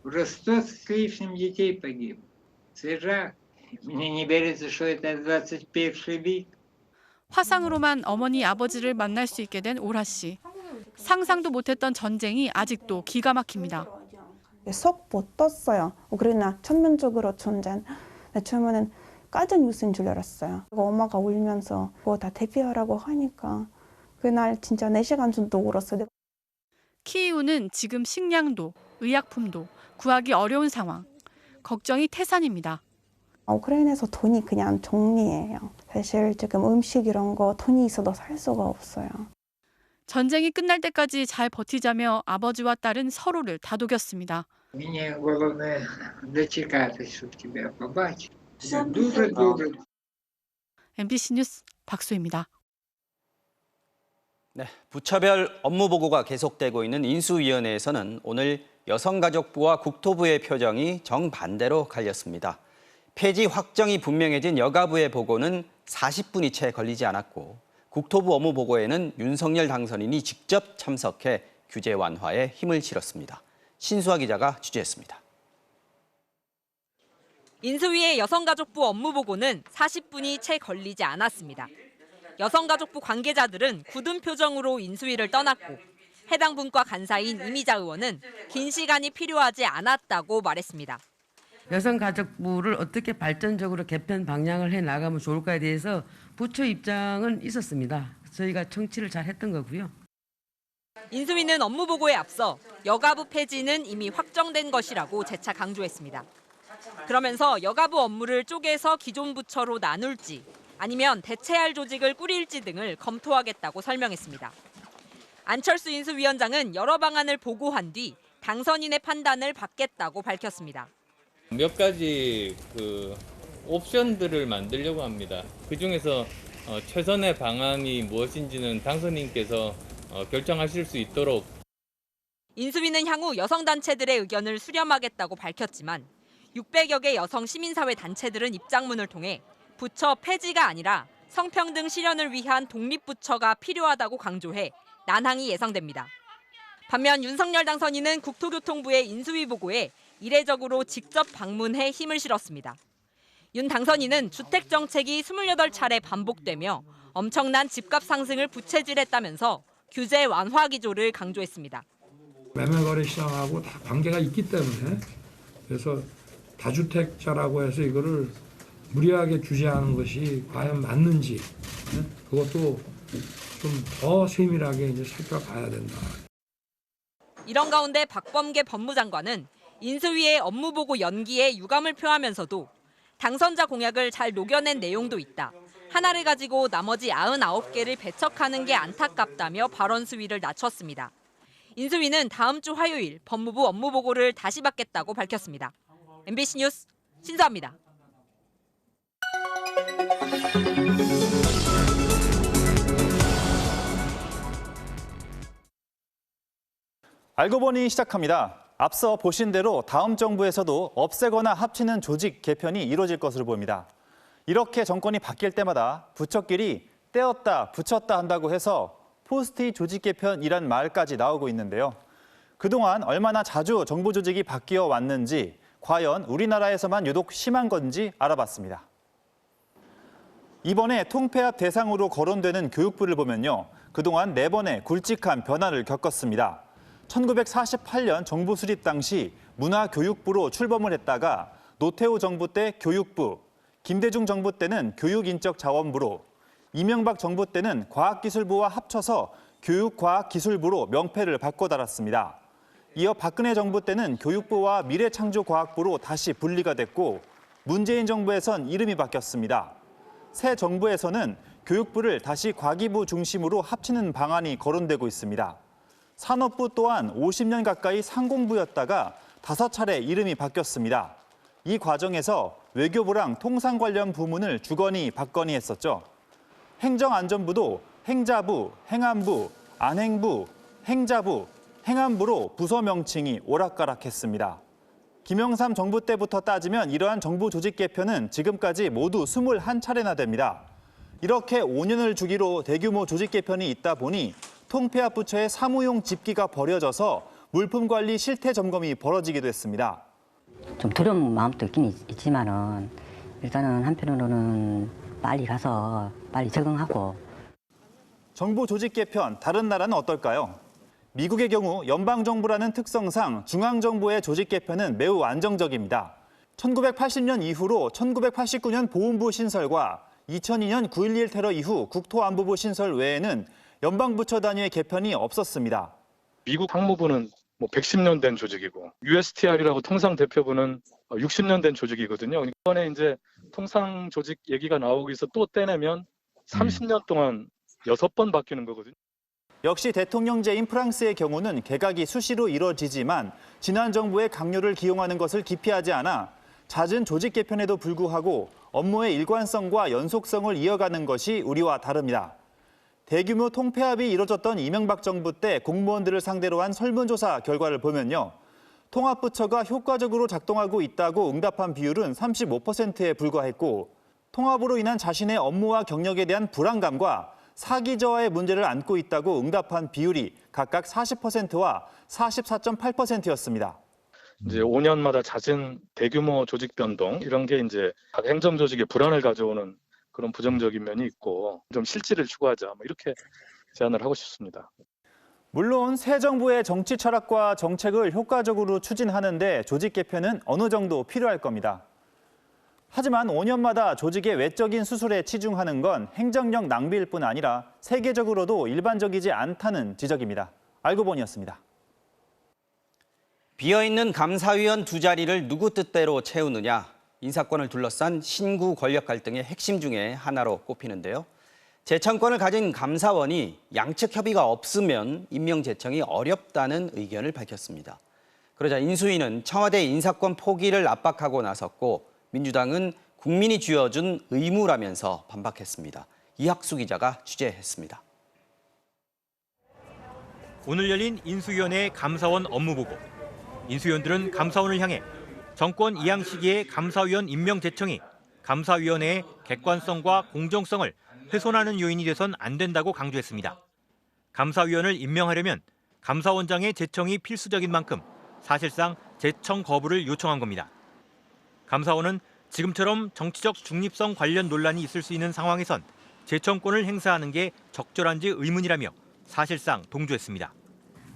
Уже 100 с лишним детей погибло. Це жах. Мне не верится, что это 21 век. 화상으로만 어머니 아버지를 만날 수 있게 된 오라 씨. 상상도 못했던 전쟁이 아직도 기가 막힙니다. 속 못 떴어요. 우크라이나 전면적으로 전쟁. 처음에는 가짜 뉴스인 줄 알았어요. 엄마가 울면서 그거 다 대피하라고 하니까 그날 진짜 4시간 정도 울었어요. 키이우는 지금 식량도, 의약품도 구하기 어려운 상황. 걱정이 태산입니다. 우크라이나에서 돈이 그냥 정리예요. 사실 지금 음식 이런 거 돈이 있어도 살 수가 없어요. 전쟁이 끝날 때까지 잘 버티자며 아버지와 딸은 서로를 다독였습니다. Мені головне дочекатись, щоб тебе побачити. дуже. MBC 뉴스 박수입니다. 네, 부처별 업무 보고가 계속되고 있는 인수위원회에서는 오늘 여성가족부와 국토부의 표정이 정반대로 갈렸습니다. 폐지 확정이 분명해진 여가부의 보고는 40분이 채 걸리지 않았고 국토부 업무 보고에는 윤석열 당선인이 직접 참석해 규제 완화에 힘을 실었습니다. 신수아 기자가 취재했습니다. 인수위의 여성가족부 업무 보고는 40분이 채 걸리지 않았습니다. 여성가족부 관계자들은 굳은 표정으로 인수위를 떠났고 해당 분과 간사인 이미자 의원은 긴 시간이 필요하지 않았다고 말했습니다. 여성가족부를 어떻게 발전적으로 개편 방향을 해 나가면 좋을까에 대해서 부처 입장은 있었습니다. 저희가 청취를 잘 했던 거고요. 인수위는 업무 보고에 앞서 여가부 폐지는 이미 확정된 것이라고 재차 강조했습니다. 그러면서 여가부 업무를 쪼개서 기존 부처로 나눌지 아니면 대체할 조직을 꾸릴지 등을 검토하겠다고 설명했습니다. 안철수 인수위원장은 여러 방안을 보고한 뒤 당선인의 판단을 받겠다고 밝혔습니다. 몇 가지 옵션들을 만들려고 합니다. 그중에서 최선의 방안이 무엇인지는 당선인께서 결정하실 수 있도록. 인수위는 향후 여성단체들의 의견을 수렴하겠다고 밝혔지만 600여 개 여성 시민사회 단체들은 입장문을 통해 부처 폐지가 아니라 성평등 실현을 위한 독립부처가 필요하다고 강조해 난항이 예상됩니다. 반면 윤석열 당선인은 국토교통부의 인수위 보고에 이례적으로 직접 방문해 힘을 실었습니다. 윤 당선인은 주택 정책이 28차례 반복되며 엄청난 집값 상승을 부채질했다면서 규제 완화 기조를 강조했습니다. 매매거래 시장하고 다 관계가 있기 때문에 그래서 다주택자라고 해서 이거를 무리하게 규제하는 것이 과연 맞는지 그것도 좀 더 세밀하게 이제 살펴봐야 된다. 이런 가운데 박범계 법무장관은 인수위의 업무 보고 연기에 유감을 표하면서도 당선자 공약을 잘 녹여낸 내용도 있다. 하나를 가지고 나머지 99개를 배척하는 게 안타깝다며 발언 수위를 낮췄습니다. 인수위는 다음 주 화요일 법무부 업무 보고를 다시 받겠다고 밝혔습니다. MBC 뉴스 신수아입니다. 알고 보니 시작합니다. 앞서 보신 대로 다음 정부에서도 없애거나 합치는 조직 개편이 이루어질 것으로 보입니다. 이렇게 정권이 바뀔 때마다 부처끼리 떼었다 붙였다 한다고 해서 포스트잇 조직 개편이란 말까지 나오고 있는데요. 그동안 얼마나 자주 정부 조직이 바뀌어 왔는지 과연 우리나라에서만 유독 심한 건지 알아봤습니다. 이번에 통폐합 대상으로 거론되는 교육부를 보면요. 그동안 4번의 굵직한 변화를 겪었습니다. 1948년 정부 수립 당시 문화교육부로 출범을 했다가 노태우 정부 때 교육부, 김대중 정부 때는 교육인적자원부로, 이명박 정부 때는 과학기술부와 합쳐서 교육과학기술부로 명패를 바꿔달았습니다. 이어 박근혜 정부 때는 교육부와 미래창조과학부로 다시 분리가 됐고 문재인 정부에선 이름이 바뀌었습니다. 새 정부에서는 교육부를 다시 과기부 중심으로 합치는 방안이 거론되고 있습니다. 산업부 또한 50년 가까이 상공부였다가 5차례 이름이 바뀌었습니다. 이 과정에서 외교부랑 통상 관련 부문을 주거니 받거니 했었죠. 행정안전부도 행자부, 행안부, 안행부, 행자부, 행안부로 부서 명칭이 오락가락했습니다. 김영삼 정부 때부터 따지면 이러한 정부 조직 개편은 지금까지 모두 21차례나 됩니다. 이렇게 5년을 주기로 대규모 조직 개편이 있다 보니 통폐합 부처의 사무용 집기가 버려져서 물품 관리 실태 점검이 벌어지기도 했습니다. 좀 두려운 마음도 있긴 있지만은 일단은 한편으로는 빨리 가서 빨리 적응하고. 정부 조직 개편, 다른 나라는 어떨까요? 미국의 경우 연방정부라는 특성상 중앙정부의 조직 개편은 매우 안정적입니다. 1980년 이후로 1989년 보훈부 신설과 2002년 9.11 테러 이후 국토안보부 신설 외에는 연방부처 단위의 개편이 없었습니다. 미국 상무부는 110년 된 조직이고 USTR이라고 통상 대표부는 60년 된 조직이거든요. 이번에 이제 통상 조직 얘기가 나오기 위해서 또 떼내면 30년 동안 6번 바뀌는 거거든요. 역시 대통령제인 프랑스의 경우는 개각이 수시로 이뤄지지만 지난 정부의 강요를 기용하는 것을 기피하지 않아 잦은 조직 개편에도 불구하고 업무의 일관성과 연속성을 이어가는 것이 우리와 다릅니다. 대규모 통폐합이 이뤄졌던 이명박 정부 때 공무원들을 상대로 한 설문조사 결과를 보면요. 통합부처가 효과적으로 작동하고 있다고 응답한 비율은 35%에 불과했고 통합으로 인한 자신의 업무와 경력에 대한 불안감과 사기 저하의 문제를 안고 있다고 응답한 비율이 각각 40%와 44.8%였습니다. 이제 5년마다 잦은 대규모 조직 변동 이런 게 이제 각 행정 조직에 불안을 가져오는 그런 부정적인 면이 있고 좀 실질을 추구하자 이렇게 제안을 하고 싶습니다. 물론 새 정부의 정치 철학과 정책을 효과적으로 추진하는데 조직 개편은 어느 정도 필요할 겁니다. 하지만 5년마다 조직의 외적인 수술에 치중하는 건 행정력 낭비일 뿐 아니라 세계적으로도 일반적이지 않다는 지적입니다. 알고 보니였습니다. 비어있는 감사위원 2자리를 누구 뜻대로 채우느냐, 인사권을 둘러싼 신구 권력 갈등의 핵심 중에 하나로 꼽히는데요. 제청권을 가진 감사원이 양측 협의가 없으면 임명 제청이 어렵다는 의견을 밝혔습니다. 그러자 인수위는 청와대 인사권 포기를 압박하고 나섰고 민주당은 국민이 쥐어준 의무라면서 반박했습니다. 이학수 기자가 취재했습니다. 오늘 열린 인수위원회 감사원 업무보고. 인수위원들은 감사원을 향해 정권 이양 시기의 감사위원 임명 제청이 감사위원회의 객관성과 공정성을 훼손하는 요인이 돼선 안 된다고 강조했습니다. 감사위원을 임명하려면 감사원장의 제청이 필수적인 만큼 사실상 제청 거부를 요청한 겁니다. 감사원은 지금처럼 정치적 중립성 관련 논란이 있을 수 있는 상황에선 제청권을 행사하는 게 적절한지 의문이라며 사실상 동조했습니다.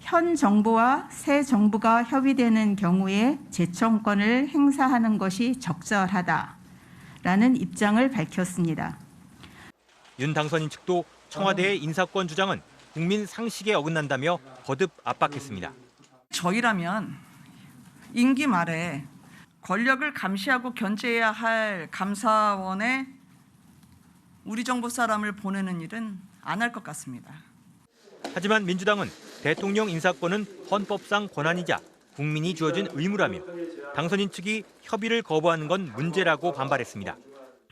현 정부와 새 정부가 협의되는 경우에 제청권을 행사하는 것이 적절하다라는 입장을 밝혔습니다. 윤 당선인 측도 청와대의 인사권 주장은 국민 상식에 어긋난다며 거듭 압박했습니다. 저희라면 임기 말에 권력을 감시하고 견제해야 할 감사원에 우리 정부 사람을 보내는 일은 안 할 것 같습니다. 하지만 민주당은 대통령 인사권은 헌법상 권한이자 국민이 주어진 의무라며 당선인 측이 협의를 거부하는 건 문제라고 반발했습니다.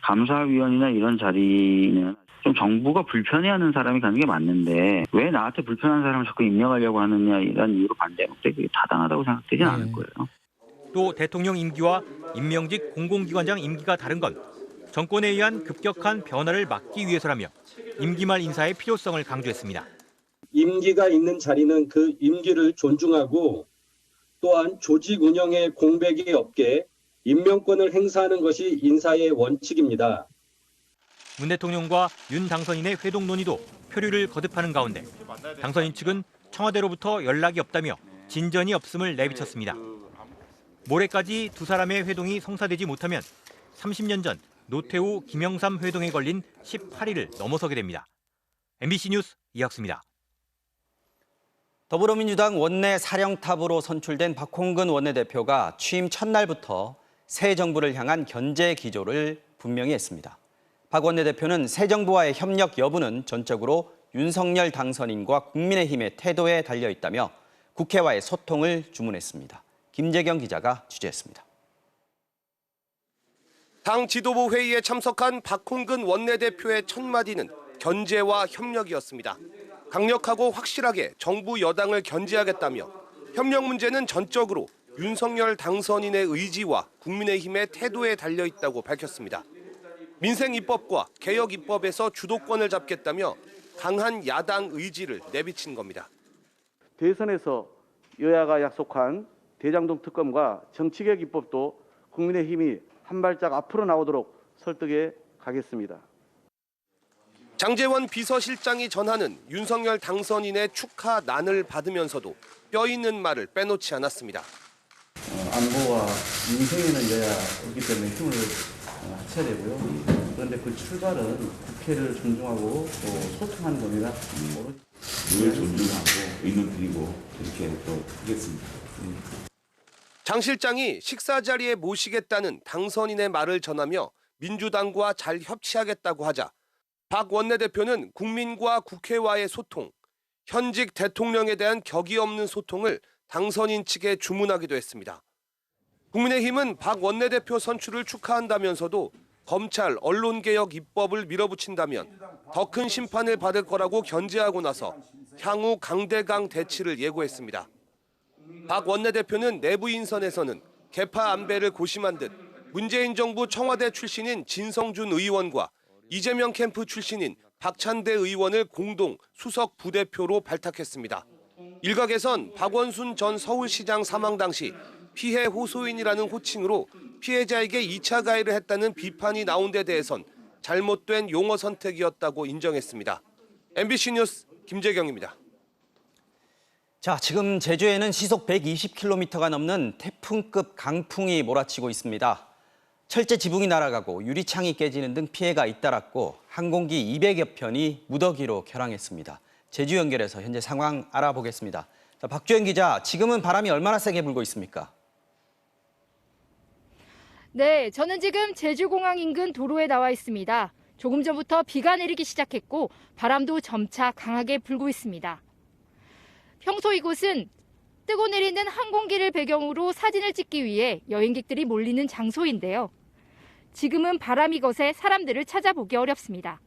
감사위원이나 이런 자리는 좀 정부가 불편해하는 사람이 가는 게 맞는데 왜 나한테 불편한 사람을 자꾸 임명하려고 하느냐 이런 이유로 반대하는 게 그게 타당하다고 생각되지는 않을 거예요. 또 대통령 임기와 임명직 공공기관장 임기가 다른 건 정권에 의한 급격한 변화를 막기 위해서라며 임기 말 인사의 필요성을 강조했습니다. 임기가 있는 자리는 그 임기를 존중하고 또한 조직 운영에 공백이 없게 임명권을 행사하는 것이 인사의 원칙입니다. 문 대통령과 윤 당선인의 회동 논의도 표류를 거듭하는 가운데 당선인 측은 청와대로부터 연락이 없다며 진전이 없음을 내비쳤습니다. 모레까지 두 사람의 회동이 성사되지 못하면 30년 전 노태우, 김영삼 회동에 걸린 18일을 넘어서게 됩니다. MBC 뉴스 이학수입니다. 더불어민주당 원내 사령탑으로 선출된 박홍근 원내대표가 취임 첫날부터 새 정부를 향한 견제 기조를 분명히 했습니다. 박 원내대표는 새 정부와의 협력 여부는 전적으로 윤석열 당선인과 국민의힘의 태도에 달려있다며 국회와의 소통을 주문했습니다. 김재경 기자가 취재했습니다. 당 지도부 회의에 참석한 박홍근 원내대표의 첫 마디는 견제와 협력이었습니다. 강력하고 확실하게 정부 여당을 견제하겠다며 협력 문제는 전적으로 윤석열 당선인의 의지와 국민의힘의 태도에 달려 있다고 밝혔습니다. 민생 입법과 개혁 입법에서 주도권을 잡겠다며 강한 야당 의지를 내비친 겁니다. 대선에서 여야가 약속한 대장동 특검과 정치개혁 입법도 국민의힘이 한 발짝 앞으로 나오도록 설득해 가겠습니다. 장제원 비서실장이 전하는 윤석열 당선인의 축하난을 받으면서도 뼈 있는 말을 빼놓지 않았습니다. 안보와 민생에는 여야 없기 때문에 힘을 합쳐야 되고요. 그런데 그 출발은 국회를 존중하고 또 소통하는 겁니다. 늘 존중하고 의논 드리고 이렇게 또 하겠습니다. 장 실장이 식사 자리에 모시겠다는 당선인의 말을 전하며 민주당과 잘 협치하겠다고 하자 박 원내대표는 국민과 국회와의 소통, 현직 대통령에 대한 격이 없는 소통을 당선인 측에 주문하기도 했습니다. 국민의힘은 박 원내대표 선출을 축하한다면서도 검찰 언론개혁 입법을 밀어붙인다면 더 큰 심판을 받을 거라고 견제하고 나서 향후 강대강 대치를 예고했습니다. 박 원내대표는 내부 인선에서는 개파 안배를 고심한 듯 문재인 정부 청와대 출신인 진성준 의원과 이재명 캠프 출신인 박찬대 의원을 공동 수석 부대표로 발탁했습니다. 일각에선 박원순 전 서울시장 사망 당시 피해 호소인이라는 호칭으로 피해자에게 2차 가해를 했다는 비판이 나온 데 대해선 잘못된 용어 선택이었다고 인정했습니다. MBC 뉴스 김재경입니다. 자, 지금 제주에는 시속 120km가 넘는 태풍급 강풍이 몰아치고 있습니다. 철제 지붕이 날아가고 유리창이 깨지는 등 피해가 잇따랐고 항공기 200여 편이 무더기로 결항했습니다. 제주 연결해서 현재 상황 알아보겠습니다. 자, 박주현 기자, 지금은 바람이 얼마나 세게 불고 있습니까? 네, 저는 지금 제주공항 인근 도로에 나와 있습니다. 조금 전부터 비가 내리기 시작했고 바람도 점차 강하게 불고 있습니다. 평소 이곳은 뜨고 내리는 항공기를 배경으로 사진을 찍기 위해 여행객들이 몰리는 장소인데요. 지금은 바람이 거세 사람들을 찾아보기 어렵습니다.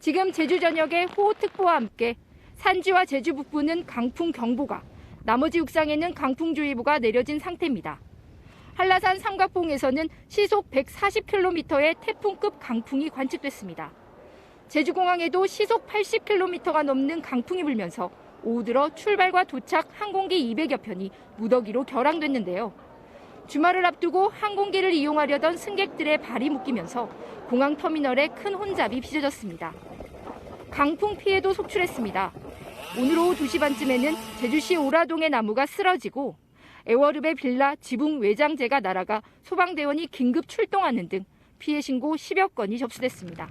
지금 제주 전역에 호우특보와 함께 산지와 제주 북부는 강풍경보가, 나머지 육상에는 강풍주의보가 내려진 상태입니다. 한라산 삼각봉에서는 시속 140km의 태풍급 강풍이 관측됐습니다. 제주공항에도 시속 80km가 넘는 강풍이 불면서 오후 들어 출발과 도착 항공기 200여 편이 무더기로 결항됐는데요. 주말을 앞두고 항공기를 이용하려던 승객들의 발이 묶이면서 공항 터미널에 큰 혼잡이 빚어졌습니다. 강풍 피해도 속출했습니다. 오늘 오후 2시 반쯤에는 제주시 오라동의 나무가 쓰러지고 애월읍의 빌라 지붕 외장재가 날아가 소방대원이 긴급 출동하는 등 피해 신고 10여 건이 접수됐습니다.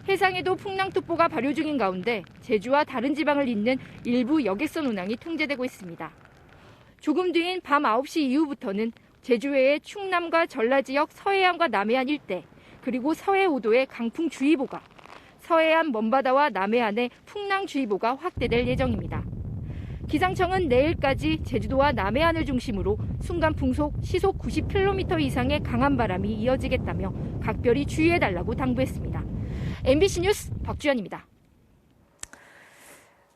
해상에도 풍랑특보가 발효 중인 가운데 제주와 다른 지방을 잇는 일부 여객선 운항이 통제되고 있습니다. 조금 뒤인 밤 9시 이후부터는 제주 외의 충남과 전라 지역 서해안과 남해안 일대, 그리고 서해 5도에 강풍주의보가, 서해안 먼바다와 남해안에 풍랑주의보가 확대될 예정입니다. 기상청은 내일까지 제주도와 남해안을 중심으로 순간 풍속 시속 90km 이상의 강한 바람이 이어지겠다며 각별히 주의해달라고 당부했습니다. MBC 뉴스 박주연입니다.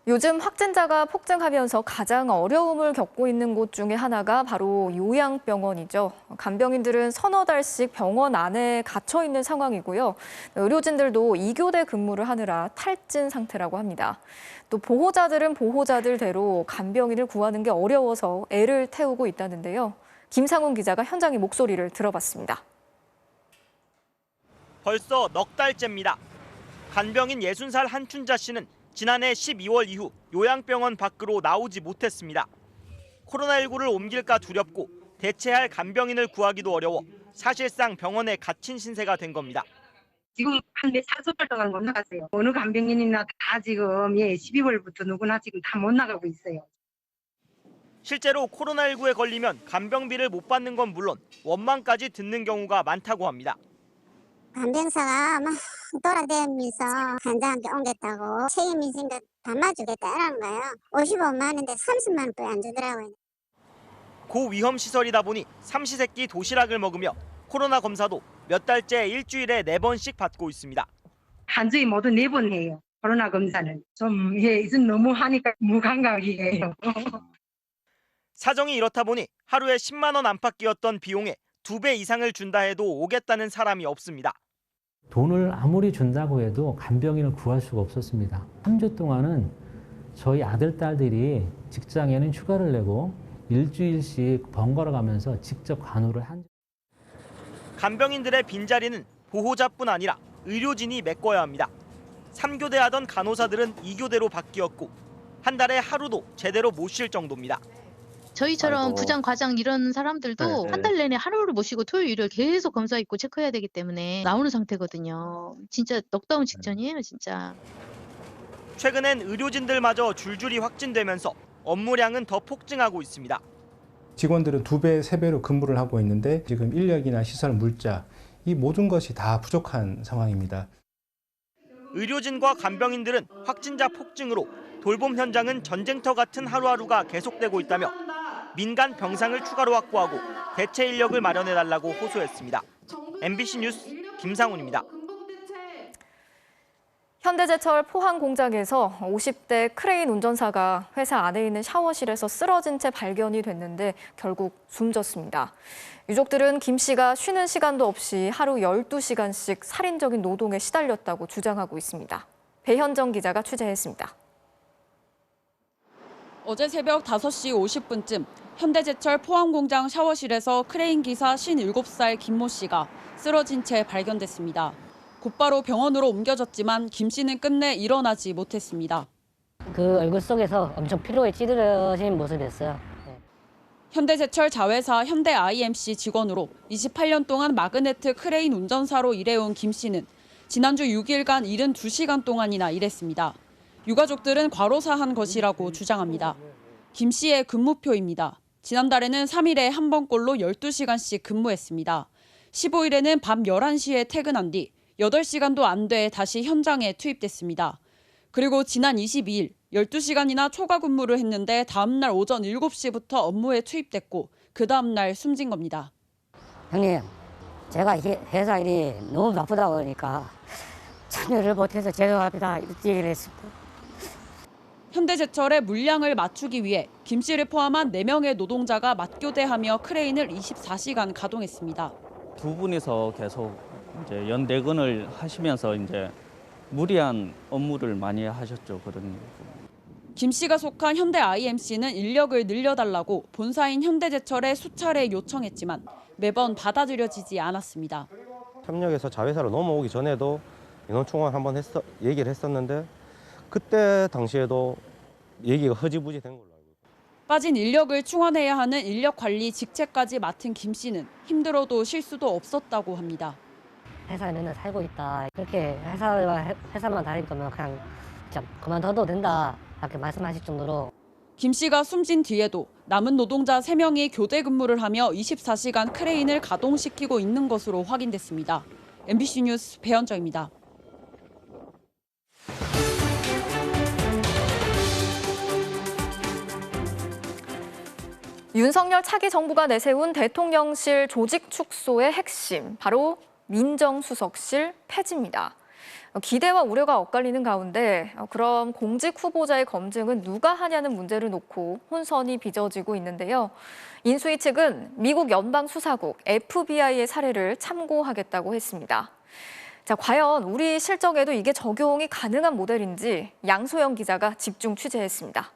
요즘 확진자가 폭증하면서 가장 어려움을 겪고 있는 곳 중에 하나가 바로 요양병원이죠. 간병인들은 서너 달씩 병원 안에 갇혀 있는 상황이고요. 의료진들도 2교대 근무를 하느라 탈진 상태라고 합니다. 또 보호자들은 보호자들대로 간병인을 구하는 게 어려워서 애를 태우고 있다는데요. 김상훈 기자가 현장의 목소리를 들어봤습니다. 벌써 넉 달째입니다. 간병인 60살 한춘자 씨는 지난해 12월 이후 요양병원 밖으로 나오지 못했습니다. 코로나19를 옮길까 두렵고 대체할 간병인을 구하기도 어려워 사실상 병원에 갇힌 신세가 된 겁니다. 지금 한 4달 동안 못 나갔어요. 어느 간병인이나 다 지금 12월부터 누구나 지금 다 못 나가고 있어요. 실제로 코로나19에 걸리면 간병비를 못 받는 건 물론 원망까지 듣는 경우가 많다고 합니다. 간병사가 막 돌아다니면서 환자한테 옮겼다고 책임이 있으니까 담아주겠다라는 거예요. 55만 원인데 30만 원밖에 안 주더라고요. 고위험 시설이다 보니 삼시세끼 도시락을 먹으며 코로나 검사도 몇 달째 일주일에 4번씩 받고 있습니다. 한 주에 모두 4번 해요. 코로나 검사는 좀 이젠 너무 하니까 무감각이에요. 사정이 이렇다 보니 하루에 10만 원 안팎이었던 비용에 2배 이상을 준다 해도 오겠다는 사람이 없습니다. 돈을 아무리 준다고 해도 간병인을 구할 수가 없었습니다. 3주 동안은 저희 아들, 딸들이 직장에는 휴가를 내고 일주일씩 번갈아 가면서 직접 간호를 한. 간병인들의 빈자리는 보호자뿐 아니라 의료진이 메꿔야 합니다. 3교대 하던 간호사들은 2교대로 바뀌었고 한 달에 하루도 제대로 못 쉴 정도입니다. 저희처럼 아이고. 부장, 과장 이런 사람들도 네. 한 달 내내 하루를 못 쉬고 토요일, 일요일 계속 검사 있고 체크해야 되기 때문에 나오는 상태거든요. 진짜 넉다운 직전이에요, 진짜. 최근엔 의료진들마저 줄줄이 확진되면서 업무량은 더 폭증하고 있습니다. 직원들은 2배, 3배로 근무를 하고 있는데 지금 인력이나 시설, 물자 이 모든 것이 다 부족한 상황입니다. 의료진과 간병인들은 확진자 폭증으로 돌봄 현장은 전쟁터 같은 하루하루가 계속되고 있다며 민간 병상을 추가로 확보하고 대체 인력을 마련해달라고 호소했습니다. MBC 뉴스 김상훈입니다. 현대제철 포항 공장에서 50대 크레인 운전사가 회사 안에 있는 샤워실에서 쓰러진 채 발견이 됐는데 결국 숨졌습니다. 유족들은 김 씨가 쉬는 시간도 없이 하루 12시간씩 살인적인 노동에 시달렸다고 주장하고 있습니다. 배현정 기자가 취재했습니다. 어제 새벽 5시 50분쯤 현대제철 포항공장 샤워실에서 크레인 기사 57살 김모 씨가 쓰러진 채 발견됐습니다. 곧바로 병원으로 옮겨졌지만 김 씨는 끝내 일어나지 못했습니다. 그 얼굴 속에서 엄청 피로에 찌들어진 모습이었어요. 현대제철 자회사 현대IMC 직원으로 28년 동안 마그네트 크레인 운전사로 일해온 김 씨는 지난주 6일간 72시간 동안이나 일했습니다. 유가족들은 과로사한 것이라고 주장합니다. 김 씨의 근무표입니다. 지난달에는 3일에 한 번꼴로 12시간씩 근무했습니다. 15일에는 밤 11시에 퇴근한 뒤 8시간도 안 돼 다시 현장에 투입됐습니다. 그리고 지난 22일 12시간이나 초과 근무를 했는데 다음 날 오전 7시부터 업무에 투입됐고 그 다음 날 숨진 겁니다. 형님, 제가 회사 일이 너무 바쁘다 보니까 참여를 못해서 죄송합니다. 이렇게 얘기를 했습니다. 현대제철의 물량을 맞추기 위해 김 씨를 포함한 4명의 노동자가 맞교대하며 크레인을 24시간 가동했습니다. 두 분이서 계속 이제 연대근을 하시면서 이제 무리한 업무를 많이 하셨죠. 그런. 김 씨가 속한 현대IMC는 인력을 늘려달라고 본사인 현대제철에 수차례 요청했지만 매번 받아들여지지 않았습니다. 협력해서 자회사로 넘어오기 전에도 인원 충원 한번 얘기를 했었는데 그때 당시에도 얘기가 허지부지 된 걸로 알고 있습니다. 빠진 인력을 충원해야 하는 인력관리 직책까지 맡은 김 씨는 힘들어도 쉴 수도 없었다고 합니다. 회사에 맨날 살고 있다. 그렇게 회사만 다닐 거면 그냥 그만둬도 된다. 이렇게 말씀하실 정도로. 김 씨가 숨진 뒤에도 남은 노동자 3명이 교대 근무를 하며 24시간 크레인을 가동시키고 있는 것으로 확인됐습니다. MBC 뉴스 배현정입니다. 윤석열 차기 정부가 내세운 대통령실 조직 축소의 핵심, 바로 민정수석실 폐지입니다. 기대와 우려가 엇갈리는 가운데 그럼 공직 후보자의 검증은 누가 하냐는 문제를 놓고 혼선이 빚어지고 있는데요. 인수위 측은 미국 연방수사국 FBI의 사례를 참고하겠다고 했습니다. 자, 과연 우리 실정에도 이게 적용이 가능한 모델인지 양소영 기자가 집중 취재했습니다.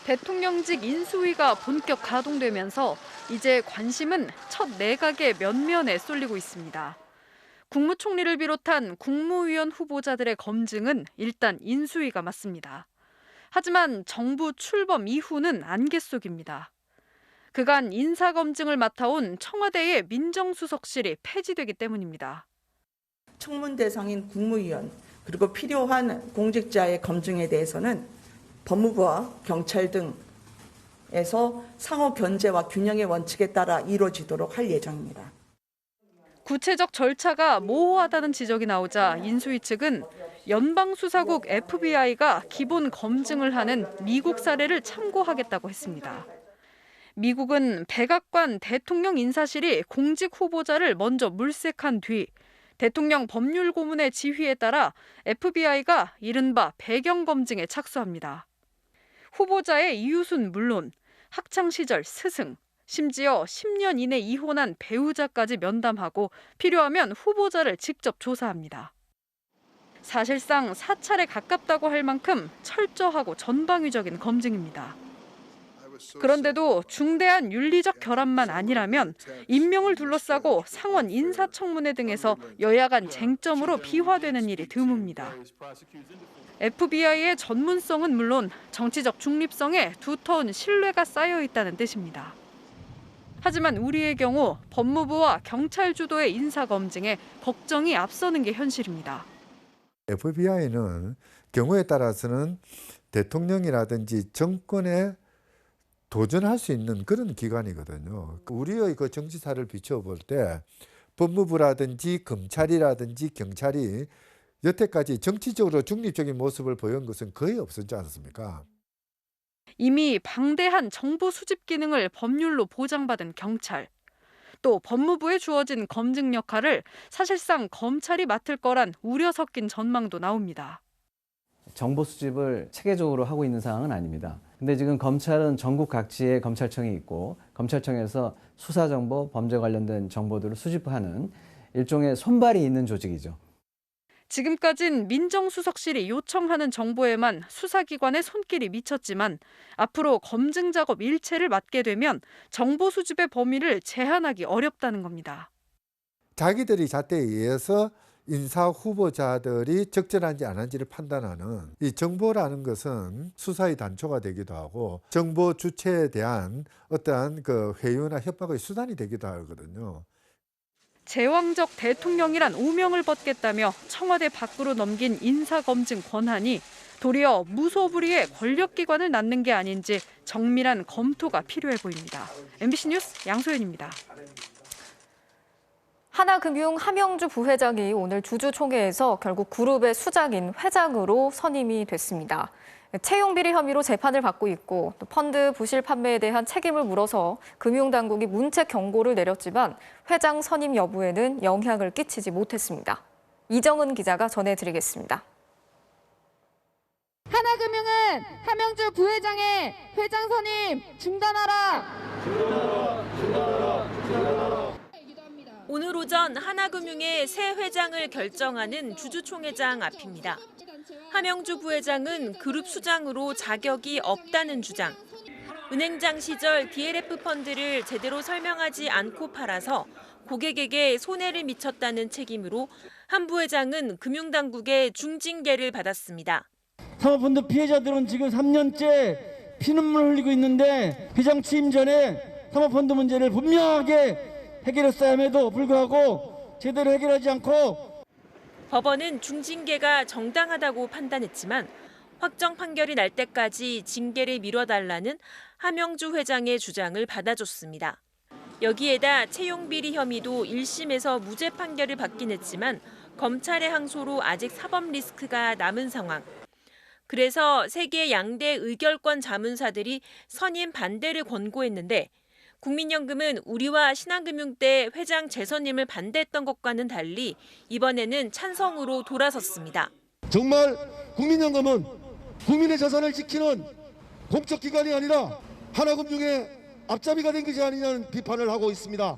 대통령직 인수위가 본격 가동되면서 이제 관심은 첫 내각의 면면에 쏠리고 있습니다. 국무총리를 비롯한 국무위원 후보자들의 검증은 일단 인수위가 맡습니다. 하지만 정부 출범 이후는 안개 속입니다. 그간 인사검증을 맡아온 청와대의 민정수석실이 폐지되기 때문입니다. 청문 대상인 국무위원 그리고 필요한 공직자의 검증에 대해서는 법무부와 경찰 등에서 상호 견제와 균형의 원칙에 따라 이루어지도록 할 예정입니다. 구체적 절차가 모호하다는 지적이 나오자 인수위 측은 연방수사국 FBI가 기본 검증을 하는 미국 사례를 참고하겠다고 했습니다. 미국은 백악관 대통령 인사실이 공직 후보자를 먼저 물색한 뒤 대통령 법률 고문의 지휘에 따라 FBI가 이른바 배경 검증에 착수합니다. 후보자의 이웃은 물론 학창 시절 스승, 심지어 10년 이내 이혼한 배우자까지 면담하고 필요하면 후보자를 직접 조사합니다. 사실상 사찰에 가깝다고 할 만큼 철저하고 전방위적인 검증입니다. 그런데도 중대한 윤리적 결함만 아니라면 임명을 둘러싸고 상원 인사청문회 등에서 여야 간 쟁점으로 비화되는 일이 드뭅니다. FBI의 전문성은 물론 정치적 중립성에 두터운 신뢰가 쌓여 있다는 뜻입니다. 하지만 우리의 경우 법무부와 경찰 주도의 인사검증에 걱정이 앞서는 게 현실입니다. FBI는 경우에 따라서는 대통령이라든지 정권에 도전할 수 있는 그런 기관이거든요. 우리의 그 정치사를 비춰볼 때 법무부라든지 검찰이라든지 경찰이 여태까지 정치적으로 중립적인 모습을 보인 것은 거의 없었지 않습니까? 이미 방대한 정보 수집 기능을 법률로 보장받은 경찰, 또 법무부에 주어진 검증 역할을 사실상 검찰이 맡을 거란 우려 섞인 전망도 나옵니다. 정보 수집을 체계적으로 하고 있는 상황은 아닙니다. 근데 지금 검찰은 전국 각지에 검찰청이 있고 검찰청에서 수사정보, 범죄 관련된 정보들을 수집하는 일종의 손발이 있는 조직이죠. 지금까진 민정수석실이 요청하는 정보에만 수사기관의 손길이 미쳤지만 앞으로 검증 작업 일체를 맡게 되면 정보 수집의 범위를 제한하기 어렵다는 겁니다. 자기들이 잣대에 의해서 인사 후보자들이 적절한지 안 한지를 판단하는 이 정보라는 것은 수사의 단초가 되기도 하고 정보 주체에 대한 어떠한 그 회유나 협박의 수단이 되기도 하거든요. 제왕적 대통령이란 오명을 벗겠다며 청와대 밖으로 넘긴 인사검증 권한이 도리어 무소불위의 권력기관을 낳는 게 아닌지 정밀한 검토가 필요해 보입니다. MBC 뉴스 양소연입니다. 하나금융 함영주 부회장이 오늘 주주총회에서 결국 그룹의 수장인 회장으로 선임이 됐습니다. 채용비리 혐의로 재판을 받고 있고 또 펀드 부실 판매에 대한 책임을 물어서 금융당국이 문책 경고를 내렸지만 회장 선임 여부에는 영향을 끼치지 못했습니다. 이정은 기자가 전해드리겠습니다. 하나금융은 함영주 부회장의 회장 선임 중단하라. 오늘 오전 하나금융의 새 회장을 결정하는 주주총회장 앞입니다. 함영주 부회장은 그룹 수장으로 자격이 없다는 주장. 은행장 시절 DLF 펀드를 제대로 설명하지 않고 팔아서 고객에게 손해를 미쳤다는 책임으로 한 부회장은 금융당국의 중징계를 받았습니다. 사모펀드 피해자들은 지금 3년째 피눈물 흘리고 있는데 회장 취임 전에 사모펀드 문제를 분명하게 해결했어야 함에도 불구하고 제대로 해결하지 않고 법원은 중징계가 정당하다고 판단했지만 확정 판결이 날 때까지 징계를 미뤄달라는 함영주 회장의 주장을 받아줬습니다. 여기에다 채용비리 혐의도 1심에서 무죄 판결을 받긴 했지만 검찰의 항소로 아직 사법 리스크가 남은 상황. 그래서 세계 양대 의결권 자문사들이 선임 반대를 권고했는데 국민연금은 우리와 신한금융 때 회장 재선임을 반대했던 것과는 달리 이번에는 찬성으로 돌아섰습니다. 정말 국민연금은 국민의 재산을 지키는 공적기관이 아니라 하나금융의 앞잡이가 된 것이 아니냐는 비판을 하고 있습니다.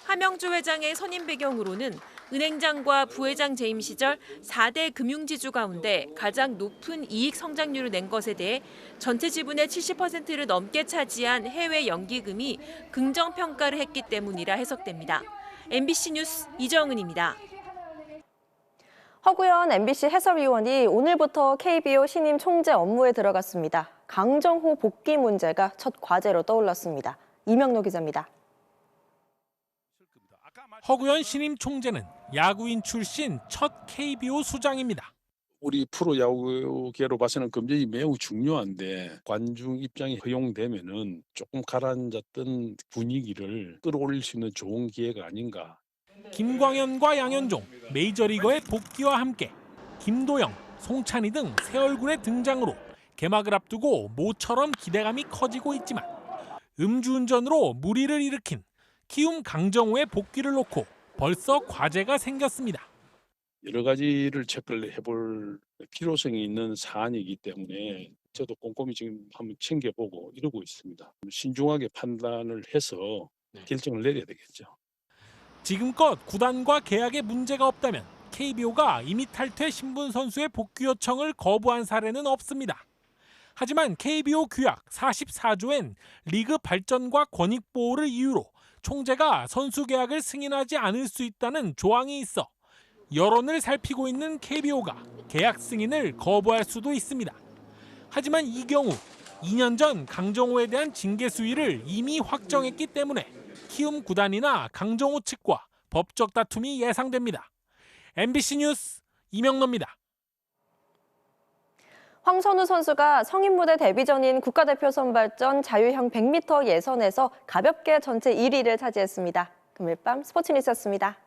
함영주 회장의 선임 배경으로는 은행장과 부회장 재임 시절 4대 금융지주 가운데 가장 높은 이익 성장률을 낸 것에 대해 전체 지분의 70%를 넘게 차지한 해외 연기금이 긍정평가를 했기 때문이라 해석됩니다. MBC 뉴스 이정은입니다. 허구현 MBC 해설위원이 오늘부터 KBO 신임 총재 업무에 들어갔습니다. 강정호 복귀 문제가 첫 과제로 떠올랐습니다. 이명노 기자입니다. 허구현 신임 총재는 야구인 출신 첫 KBO 수장입니다. 우리 프로야구계로 봐서는 검증이 매우 중요한데 관중 입장이 허용되면은 조금 가라앉았던 분위기를 끌어올릴 수 있는 좋은 기회가 아닌가. 김광현과 양현종, 메이저리거의 복귀와 함께 김도영, 송찬희 등 새 얼굴의 등장으로 개막을 앞두고 모처럼 기대감이 커지고 있지만 음주운전으로 물의를 일으킨 키움 강정호의 복귀를 놓고 벌써 과제가 생겼습니다. 여러 가지를 체크를 해볼 필요성이 있는 사안이기 때문에 저도 꼼꼼히 지금 한번 챙겨보고 이러고 있습니다. 신중하게 판단을 해서 결정을 내려야 되겠죠. 지금껏 구단과 계약에 문제가 없다면 KBO가 이미 탈퇴 신분 선수의 복귀 요청을 거부한 사례는 없습니다. 하지만 KBO 규약 44조엔 리그 발전과 권익 보호를 이유로 총재가 선수 계약을 승인하지 않을 수 있다는 조항이 있어 여론을 살피고 있는 KBO가 계약 승인을 거부할 수도 있습니다. 하지만 이 경우 2년 전 강정호에 대한 징계 수위를 이미 확정했기 때문에 키움 구단이나 강정호 측과 법적 다툼이 예상됩니다. MBC 뉴스 이명노입니다. 황선우 선수가 성인 무대 데뷔 전인 국가대표 선발전 자유형 100m 예선에서 가볍게 전체 1위를 차지했습니다. 금요일 밤 스포츠 뉴스였습니다.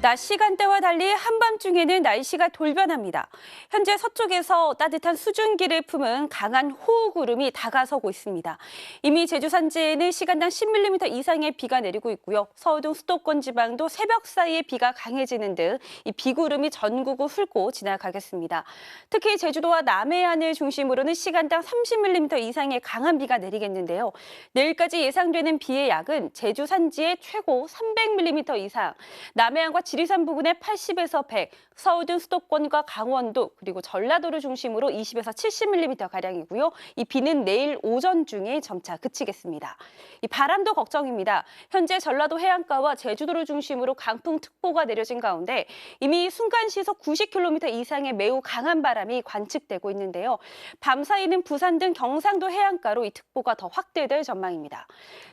낮 시간대와 달리 한밤중에는 날씨가 돌변합니다. 현재 서쪽에서 따뜻한 수증기를 품은 강한 호우구름이 다가서고 있습니다. 이미 제주 산지에는 시간당 10mm 이상의 비가 내리고 있고요. 서울 등 수도권 지방도 새벽 사이에 비가 강해지는 등 이 비구름이 전국을 훑고 지나가겠습니다. 특히 제주도와 남해안을 중심으로는 시간당 30mm 이상의 강한 비가 내리겠는데요. 내일까지 예상되는 비의 양은 제주 산지에 최고 300mm 이상, 남해안과 지리산 부근에 80에서 100, 서울 등 수도권과 강원도 그리고 전라도를 중심으로 20에서 70mm가량이고요. 이 비는 내일 오전 중에 점차 그치겠습니다. 이 바람도 걱정입니다. 현재 전라도 해안가와 제주도를 중심으로 강풍특보가 내려진 가운데 이미 순간시속 90km 이상의 매우 강한 바람이 관측되고 있는데요. 밤 사이는 부산 등 경상도 해안가로 이 특보가 더 확대될 전망입니다.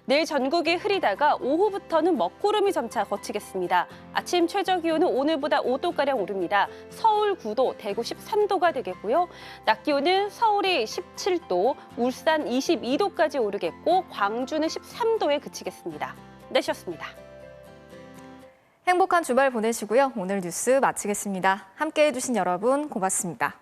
내일 전국이 흐리다가 오후부터는 먹구름이 점차 거치겠습니다. 아침 최저 기온은 오늘보다 5도가량 오릅니다. 서울 9도, 대구 13도가 되겠고요. 낮 기온은 서울이 17도, 울산 22도까지 오르겠고 광주는 13도에 그치겠습니다. 날씨였습니다. 행복한 주말 보내시고요. 오늘 뉴스 마치겠습니다. 함께해 주신 여러분 고맙습니다.